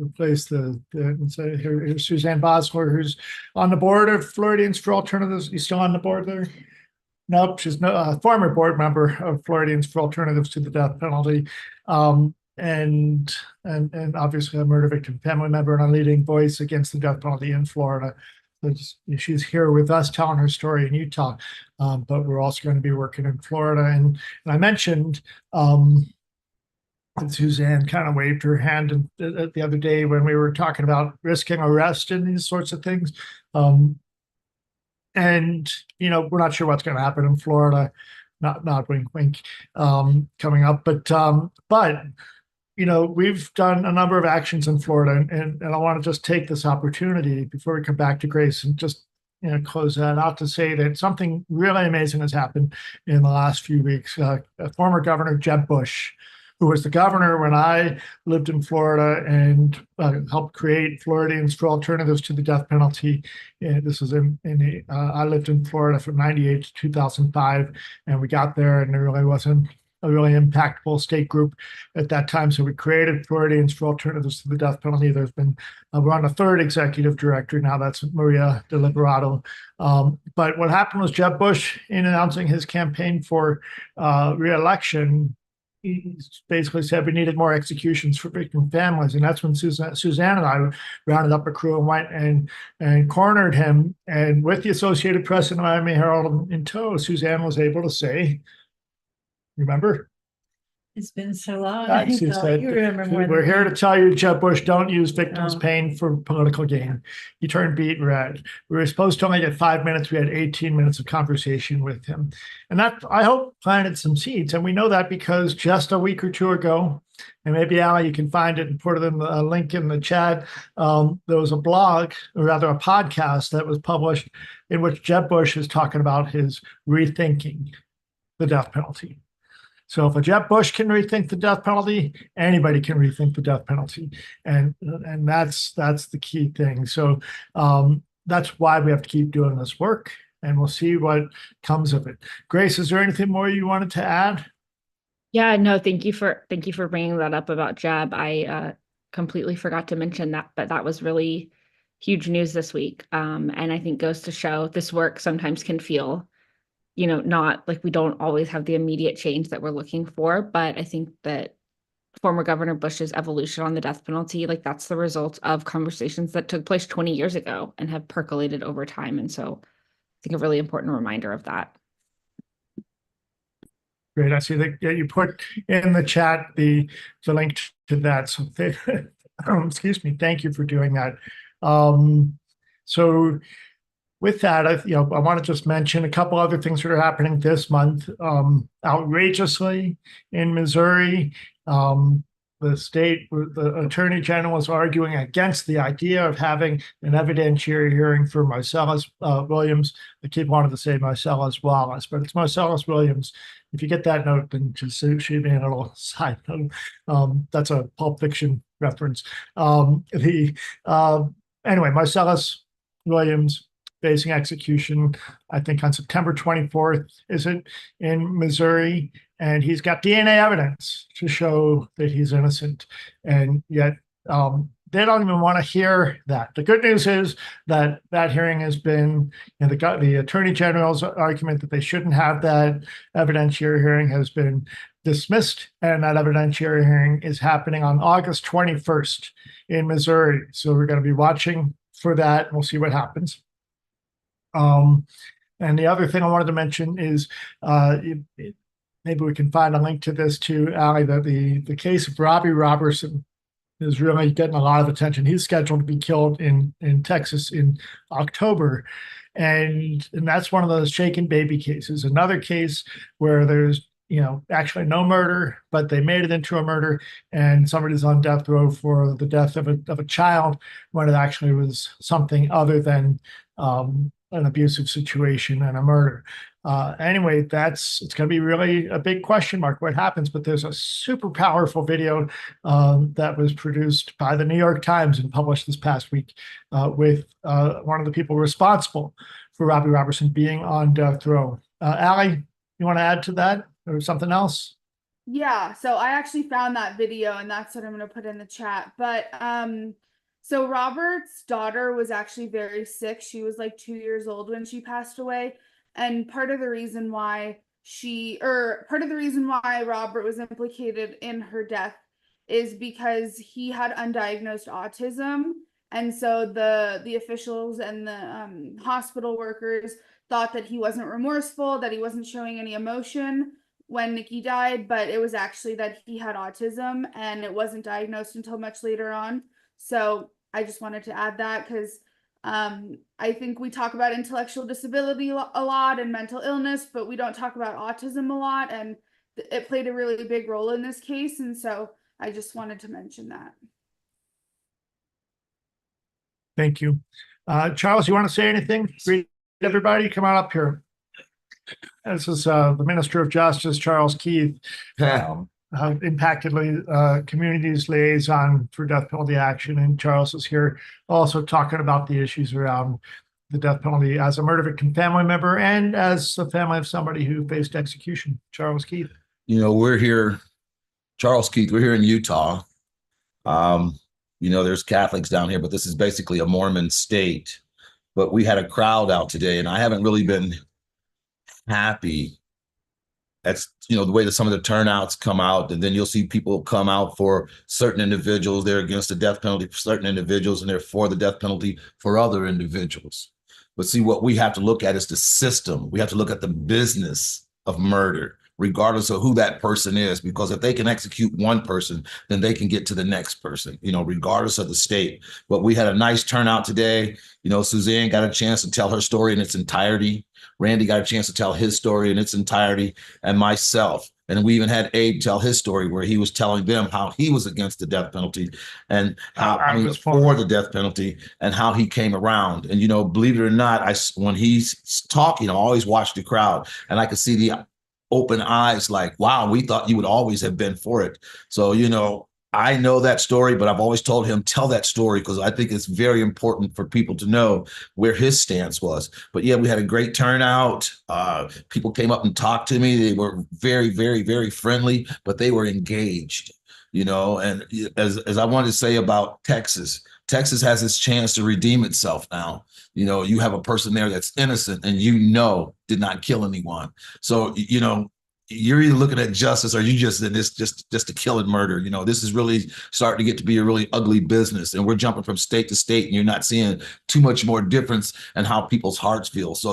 Speaker 3: replace here's Suzanne Bosler, who's on the board of Floridians for Alternatives. You still on the board there? Nope, she's a former board member of Floridians for Alternatives to the Death Penalty. And obviously a murder victim family member and a leading voice against the death penalty in Florida. She's here with us telling her story in Utah, but we're also going to be working in Florida. And I mentioned Suzanne kind of waved her hand the other day when we were talking about risking arrest and these sorts of things. And, we're not sure what's going to happen in Florida, not wink, wink, coming up. But we've done a number of actions in Florida, and I want to just take this opportunity before we come back to Grace and just close that out to say that something really amazing has happened in the last few weeks. Former Governor Jeb Bush, who was the governor when I lived in Florida and helped create Floridians for Alternatives to the Death Penalty. This was I lived in Florida from 98 to 2005, and we got there, and there really wasn't a really impactful state group at that time. So we created Floridians for Alternatives to the Death Penalty. There's been, we're on the third executive director now, that's Maria de Liberato. But what happened was Jeb Bush, in announcing his campaign for re-election, he basically said we needed more executions for victim families. And that's when Suzanne and I rounded up a crew and went and cornered him. And with the Associated Press and Miami Herald in tow, Suzanne was able to say, Remember?
Speaker 8: It's been so long. I
Speaker 3: She
Speaker 8: thought
Speaker 3: said,
Speaker 8: you remember more
Speaker 3: we're
Speaker 8: than
Speaker 3: here
Speaker 8: me.
Speaker 3: to tell you, Jeb Bush, don't use victims'
Speaker 8: Oh.
Speaker 3: pain for political gain. He turned beet red. We were supposed to only get 5 minutes. We had 18 minutes of conversation with him. And that, I hope, planted some seeds. And we know that because just a week or two ago, and maybe, Ali, you can find it and put it in the link in the chat, there was a blog, or rather a podcast that was published in which Jeb Bush is talking about his rethinking the death penalty. So if a Jeb Bush can rethink the death penalty, anybody can rethink the death penalty, and that's the key thing. So that's why we have to keep doing this work, and we'll see what comes of it. Grace, is there anything more you wanted to add?
Speaker 7: Yeah, no, thank you for bringing that up about Jeb. I completely forgot to mention that, but that was really huge news this week. And I think goes to show this work sometimes can feel, not like we don't always have the immediate change that we're looking for. But I think that former Governor Bush's evolution on the death penalty, like that's the result of conversations that took place 20 years ago and have percolated over time. And so I think a really important reminder of that.
Speaker 3: Great. I see that you put in the chat the link to that. So excuse me. Thank you for doing that. So with that, I want to just mention a couple other things that are happening this month. Outrageously, in Missouri, the Attorney General is arguing against the idea of having an evidentiary hearing for Marcellus Williams. I keep wanting to say Marcellus Wallace, but it's Marcellus Williams. If you get that note, then just shoot me a little side note. That's a Pulp Fiction reference. Anyway, Marcellus Williams facing execution, I think on September 24th, is it, in Missouri? And he's got DNA evidence to show that he's innocent. And yet they don't even want to hear that. The good news is that hearing has been, the Attorney General's argument that they shouldn't have that evidentiary hearing has been dismissed. And that evidentiary hearing is happening on August 21st in Missouri. So we're going to be watching for that. And we'll see what happens. And the other thing I wanted to mention is maybe we can find a link to this too, Ali, that the case of Robbie Robertson is really getting a lot of attention. He's scheduled to be killed in Texas in October. And that's one of those shaken baby cases. Another case where there's actually no murder, but they made it into a murder, and somebody's on death row for the death of a child when it actually was something other than an abusive situation and a murder. Anyway, it's going to be really a big question mark what happens, but there's a super powerful video that was produced by the New York Times and published this past week with one of the people responsible for Robbie Robertson being on death row. Ali, you want to add to that or something else?
Speaker 5: Yeah, so I actually found that video, and that's what I'm going to put in the chat. But so Robert's daughter was actually very sick. She was like 2 years old when she passed away. And part of the reason why Robert was implicated in her death is because he had undiagnosed autism. And so the officials and the hospital workers thought that he wasn't remorseful, that he wasn't showing any emotion when Nikki died, but it was actually that he had autism and it wasn't diagnosed until much later on. So I just wanted to add that because I think we talk about intellectual disability a lot and mental illness, but we don't talk about autism a lot, and it played a really big role in this case. And so I just wanted to mention that.
Speaker 3: Thank you. Charles, you want to say anything? Greet everybody. Come on up here. This is the Minister of Justice, Charles Keith, impacted communities liaison for death penalty action. And Charles is here also talking about the issues around the death penalty as a murder victim family member and as the family of somebody who faced execution. Charles Keith.
Speaker 9: We're here, Charles Keith, we're here in Utah. There's Catholics down here, but this is basically a Mormon state. But we had a crowd out today, and I haven't really been happy. That's the way that some of the turnouts come out, and then you'll see people come out for certain individuals. They're against the death penalty for certain individuals, and they're for the death penalty for other individuals. But see, what we have to look at is the system. We have to look at the business of murder. regardless of who that person is, because if they can execute one person, then they can get to the next person, regardless of the state. But we had a nice turnout today. Suzanne got a chance to tell her story in its entirety. Randy got a chance to tell his story in its entirety, and myself. And we even had Abe tell his story where he was telling them how he was against the death penalty and how he was for the death penalty and how he came around. And, believe it or not, when he's talking, I always watch the crowd and I could see the open eyes like, wow, we thought you would always have been for it. So, I know that story, but I've always told him, tell that story, because I think it's very important for people to know where his stance was. But yeah, we had a great turnout. People came up and talked to me. They were very, very, very friendly, but they were engaged, and as I wanted to say about Texas has its chance to redeem itself now. You have a person there that's innocent and did not kill anyone. So, you're either looking at justice or you just in this just to kill and murder. This is really starting to get to be a really ugly business, and we're jumping from state to state, and you're not seeing too much more difference in how people's hearts feel. So,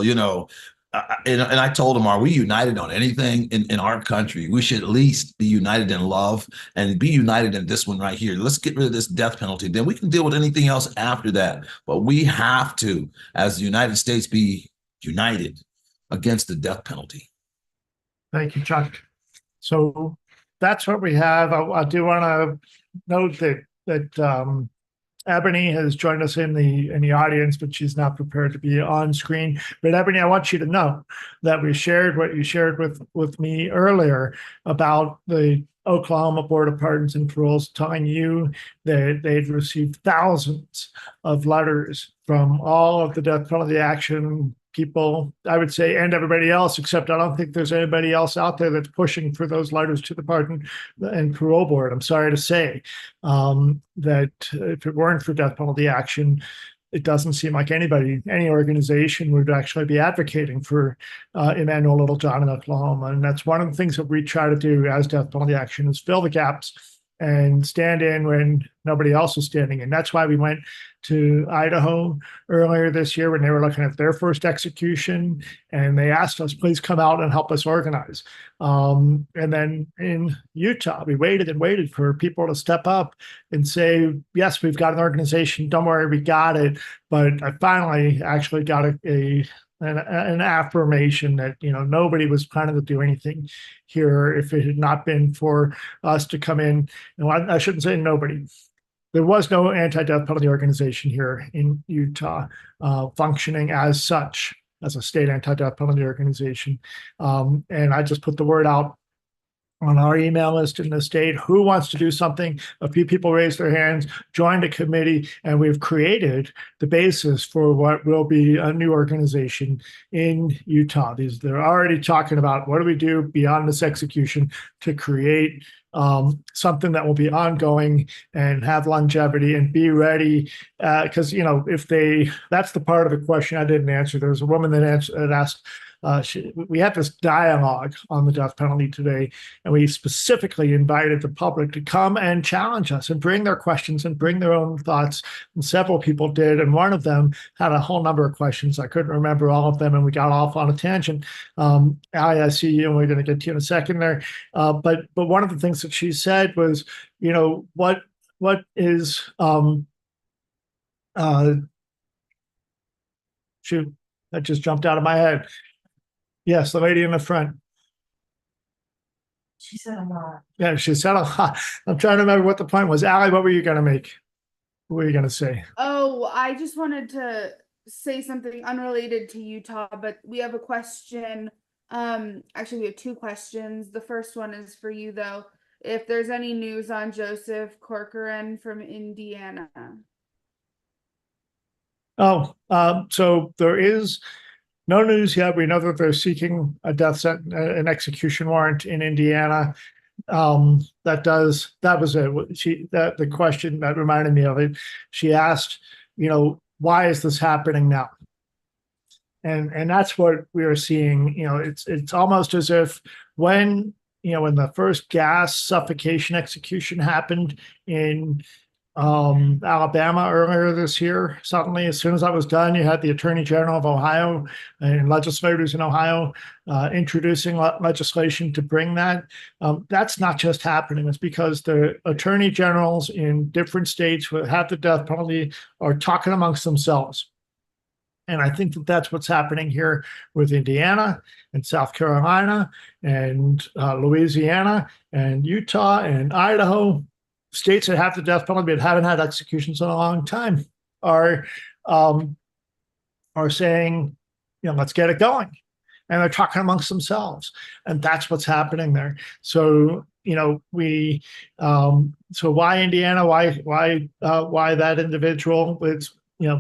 Speaker 9: and I told them, are we united on anything in our country? We should at least be united in love and be united in this one right here. Let's get rid of this death penalty. Then we can deal with anything else after that. But we have to, as the United States, be united against the death penalty.
Speaker 3: Thank you, Chuck. So that's what we have. I do want to note that Ebony has joined us in the audience, but she's not prepared to be on screen. But Ebony, I want you to know that we shared what you shared with me earlier about the Oklahoma Board of Pardons and Paroles, telling you that they'd received thousands of letters from all of the death penalty action people, I would say, and everybody else, except I don't think there's anybody else out there that's pushing for those letters to the Pardon and Parole Board. I'm sorry to say that if it weren't for death penalty action, it doesn't seem like any organization would actually be advocating for Emanuel Littlejohn in Oklahoma. And that's one of the things that we try to do as death penalty action, is fill the gaps and stand in when nobody else is standing in. That's why we went to Idaho earlier this year when they were looking at their first execution, and they asked us, please come out and help us organize. And then in Utah, we waited and waited for people to step up and say, yes, we've got an organization, don't worry, we got it. But I finally actually got an affirmation that nobody was planning to do anything here if it had not been for us to come in. I shouldn't say nobody. There was no anti-death penalty organization here in Utah functioning as such, as a state anti-death penalty organization. And I just put the word out on our email list in the state, who wants to do something? A few people raised their hands, joined a committee, and we've created the basis for what will be a new organization in Utah. They're already talking about, what do we do beyond this execution to create something that will be ongoing and have longevity and be ready. Because, that's the part of the question I didn't answer. There was a woman that asked, we had this dialogue on the death penalty today, and we specifically invited the public to come and challenge us and bring their questions and bring their own thoughts. And several people did, and one of them had a whole number of questions. I couldn't remember all of them, and we got off on a tangent. Ali, I see you, and we're going to get to you in a second there. But one of the things that she said was, what is shoot, that just jumped out of my head. Yes, the lady in the front.
Speaker 8: She said a lot.
Speaker 3: Yeah, she said a lot. I'm trying to remember what the point was. Allie, what were you going to make? What were you going to say?
Speaker 5: Oh, I just wanted to say something unrelated to Utah, but we have a question. Actually, we have two questions. The first one is for you, though. If there's any news on Joseph Corcoran from Indiana.
Speaker 3: Oh, so there is no news yet. We know that they're seeking a death sentence, an execution warrant in Indiana. That was it. The question that reminded me of it. She asked, why is this happening now? And that's what we are seeing. It's almost as if when the first gas suffocation execution happened in Alabama earlier this year. Suddenly, as soon as that was done, you had the Attorney General of Ohio and legislators in Ohio introducing legislation to bring that. That's not just happening. It's because the attorney generals in different states who have the death penalty are talking amongst themselves. And I think that that's what's happening here with Indiana and South Carolina and Louisiana and Utah and Idaho. States that have the death penalty but haven't had executions in a long time are saying, let's get it going. And they're talking amongst themselves. And that's what's happening there. So, so why Indiana? Why that individual? It's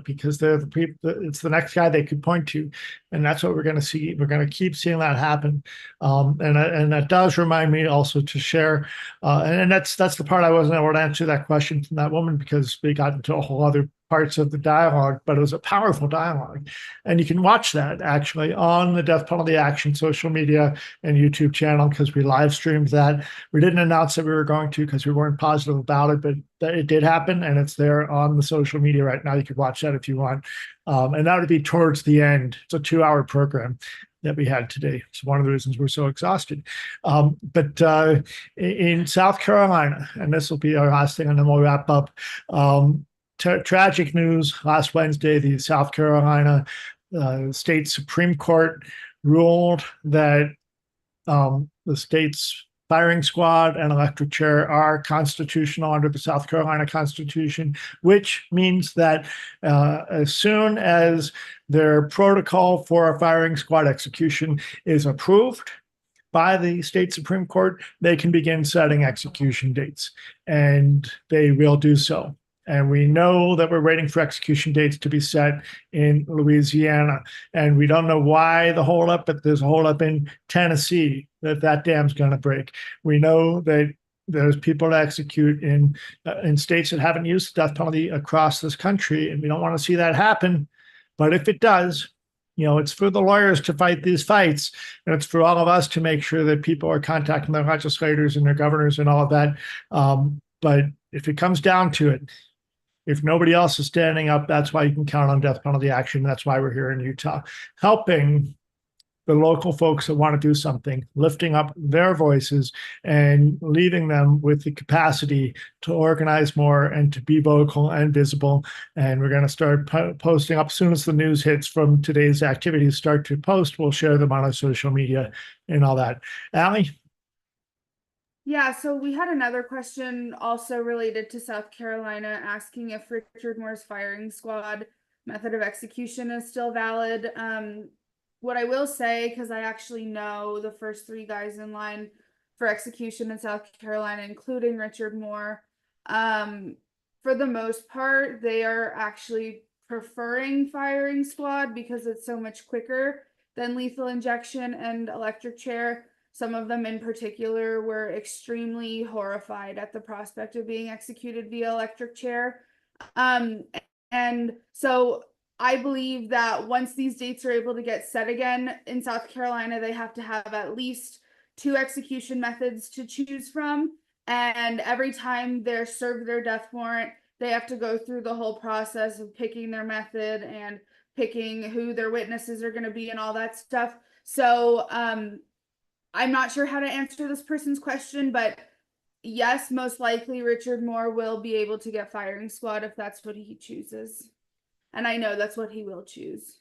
Speaker 3: because they're the people. It's the next guy they could point to, and that's what we're going to see. We're going to keep seeing that happen, and that does remind me also to share, and that's the part I wasn't able to answer that question from that woman because we got into a whole other parts of the dialogue, but it was a powerful dialogue, and you can watch that actually on the Death Penalty Action social media and YouTube channel because we live streamed that. We didn't announce that we were going to because we weren't positive about it, but it did happen, and it's there on the social media right now. You could watch that if you want, and that would be towards the end. It's a 2-hour program that we had today. It's one of the reasons we're so exhausted. But in South Carolina, and this will be our last thing, and then we'll wrap up. Tragic news last Wednesday, the South Carolina State Supreme Court ruled that the state's firing squad and electric chair are constitutional under the South Carolina Constitution, which means that as soon as their protocol for a firing squad execution is approved by the state Supreme Court, they can begin setting execution dates, and they will do so. And we know that we're waiting for execution dates to be set in Louisiana. And we don't know why the holdup, but there's a holdup in Tennessee that dam's going to break. We know that there's people to execute in states that haven't used the death penalty across this country. And we don't want to see that happen. But if it does, it's for the lawyers to fight these fights. And it's for all of us to make sure that people are contacting their legislators and their governors and all of that. But if it comes down to it, if nobody else is standing up, that's why you can count on Death Penalty Action. That's why we're here in Utah, helping the local folks that want to do something, lifting up their voices and leaving them with the capacity to organize more and to be vocal and visible. And we're going to start posting up as soon as the news hits from today's activities start to post. We'll share them on our social media and all that. Allie?
Speaker 5: Yeah, so we had another question also related to South Carolina asking if Richard Moore's firing squad method of execution is still valid. What I will say, because I actually know the first 3 guys in line for execution in South Carolina, including Richard Moore, for the most part, they are actually preferring firing squad because it's so much quicker than lethal injection and electric chair. Some of them in particular were extremely horrified at the prospect of being executed via electric chair. And so I believe that once these dates are able to get set again in South Carolina, they have to have at least 2 execution methods to choose from. And every time they're served their death warrant, they have to go through the whole process of picking their method and picking who their witnesses are going to be and all that stuff. So, I'm not sure how to answer this person's question, but yes, most likely Richard Moore will be able to get firing squad if that's what he chooses. And I know that's what he will choose.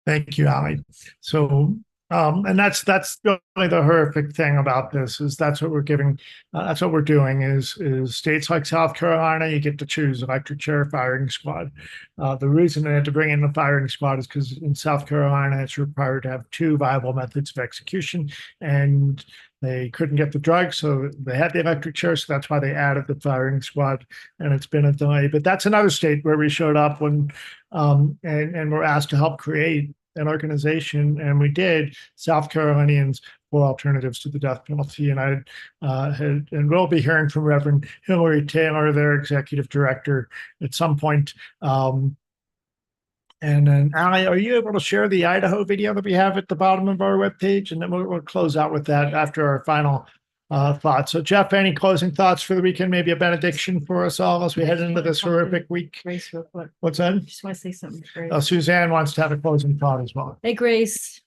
Speaker 3: Thank you, Ali. So, and that's really the horrific thing about this is that's what we're giving. That's what we're doing is states like South Carolina, you get to choose electric chair firing squad. The reason they had to bring in the firing squad is because in South Carolina, it's required to have 2 viable methods of execution, and they couldn't get the drug, so they had the electric chair, so that's why they added the firing squad, and it's been a delay. But that's another state where we showed up when and were asked to help create an organization, and we did, South Carolinians for Alternatives to the Death Penalty. And and we'll be hearing from Reverend Hillary Taylor, their executive director, at some point And then, Ali, are you able to share the Idaho video that we have at the bottom of our webpage? And then we'll close out with that after our final thoughts. So, Jeff, any closing thoughts for the weekend? Maybe a benediction for us all as we head into this horrific week.
Speaker 8: Grace, real quick.
Speaker 3: What's that?
Speaker 8: I just want to say something. Grace.
Speaker 3: Suzanne wants to have a closing thought as well.
Speaker 8: Hey, Grace.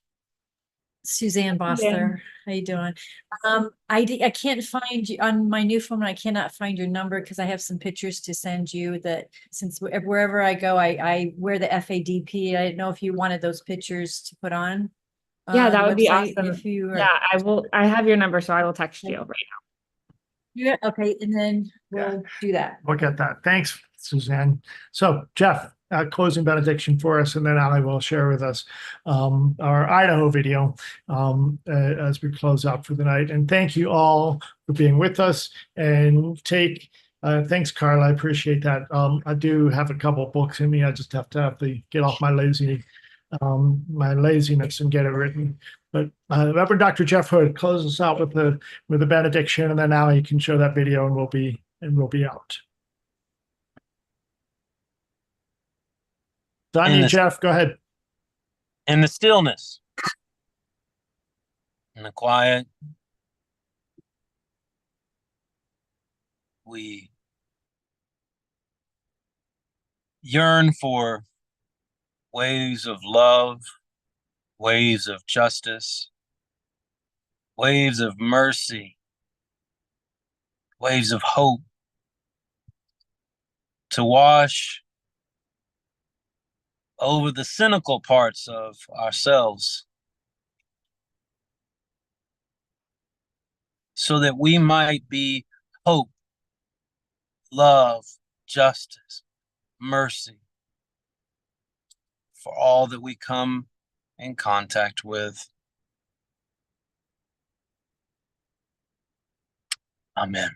Speaker 8: Suzanne Boster, how you doing? I can't find you on my new phone. I cannot find your number because I have some pictures to send you that since wherever I go, I wear the FADP. I didn't know if you wanted those pictures to put on.
Speaker 7: Yeah, that would be
Speaker 8: website
Speaker 7: awesome.
Speaker 8: If you are,
Speaker 7: Yeah, I will. I have your number, so I will text you right now.
Speaker 8: yeah, okay, and then we'll do that.
Speaker 3: We'll get that. Thanks, Suzanne. So, Jeff, closing benediction for us, and then Ali will share with us our Idaho video as we close out for the night. And thank you all for being with us. And thanks, Carla. I appreciate that. I do have a couple of books in me. I just have to get off my laziness and get it written. But Reverend Dr. Jeff Hood, close us out with the benediction, and then Ali can show that video, and we'll be out. Jeff, go ahead.
Speaker 4: In the stillness, in the quiet, we yearn for waves of love, waves of justice, waves of mercy, waves of hope to wash over the cynical parts of ourselves so that we might be hope, love, justice, mercy for all that we come in contact with. Amen.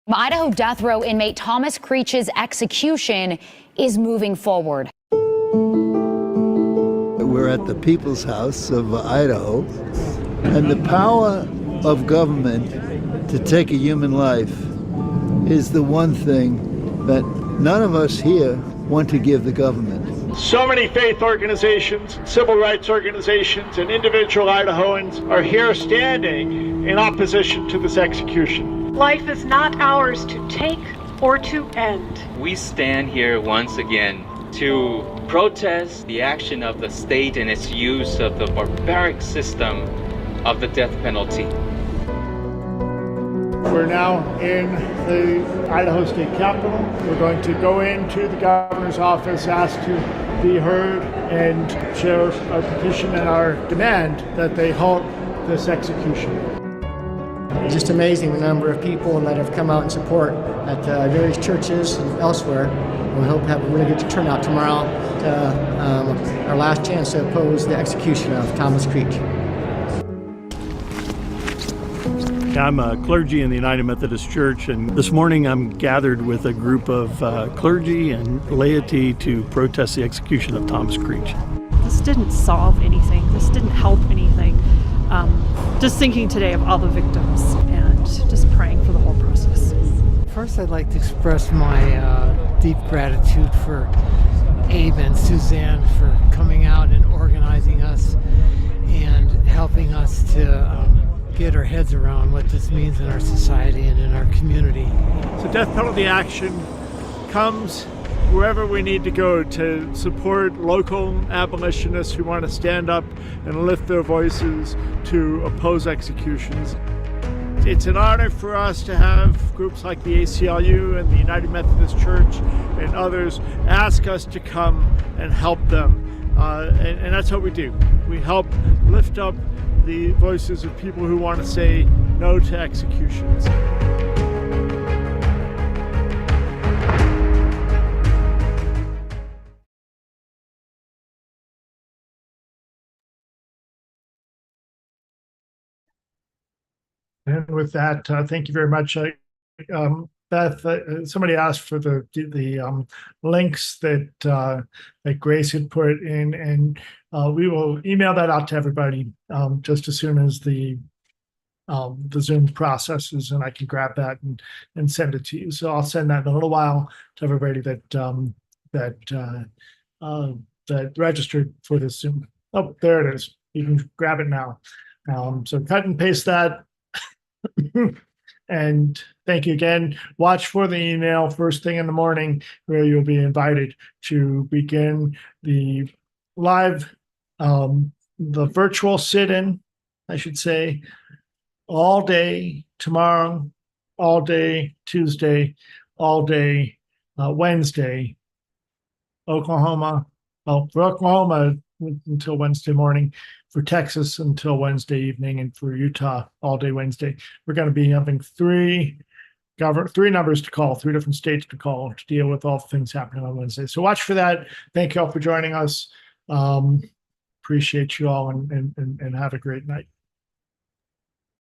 Speaker 10: Idaho death row inmate Thomas Creech's execution is moving forward.
Speaker 11: We're at the People's House of Idaho, and the power of government to take a human life is the one thing that none of us here want to give the government.
Speaker 3: So many faith organizations, civil rights organizations, and individual Idahoans are here standing in opposition to this execution.
Speaker 12: Life is not ours to take or to end.
Speaker 13: We stand here once again to protest the action of the state and its use of the barbaric system of the death penalty.
Speaker 3: We're now in the Idaho State Capitol. We're going to go into the governor's office, ask to be heard, and share our petition and our demand that they halt this execution.
Speaker 14: It's just amazing the number of people that have come out in support at various churches and elsewhere. We hope to have a really good turnout tomorrow to our last chance to oppose the execution of Thomas Creech.
Speaker 15: I'm a clergy in the United Methodist Church, and this morning I'm gathered with a group of clergy and laity to protest the execution of Thomas Creech.
Speaker 16: This didn't solve anything. This didn't help anything. Just thinking today of all the victims and just praying for the whole process.
Speaker 17: First, I'd like to express my deep gratitude for Abe and Suzanne for coming out and organizing us and helping us to get our heads around what this means in our society and in our community.
Speaker 3: So death penalty action comes wherever we need to go to support local abolitionists who want to stand up and lift their voices to oppose executions. It's an honor for us to have groups like the ACLU and the United Methodist Church and others ask us to come and help them. And that's what we do. We help lift up the voices of people who want to say no to executions. And with that, thank you very much. Beth, somebody asked for the links that that Grace had put in, and we will email that out to everybody just as soon as the Zoom processes, and I can grab that and send it to you. So I'll send that in a little while to everybody that registered for this Zoom. Oh, there it is. You can grab it now. So cut and paste that. And thank you again. Watch for the email first thing in the morning where you'll be invited to begin the live, the virtual sit-in, I should say, all day tomorrow, all day Tuesday, all day Wednesday, Oklahoma. Well, for Oklahoma until Wednesday morning, for Texas until Wednesday evening, and for Utah all day Wednesday. We're going to be having three numbers to call, 3 different states to call to deal with all the things happening on Wednesday. So watch for that. Thank you all for joining us. Appreciate you all, and have a great night.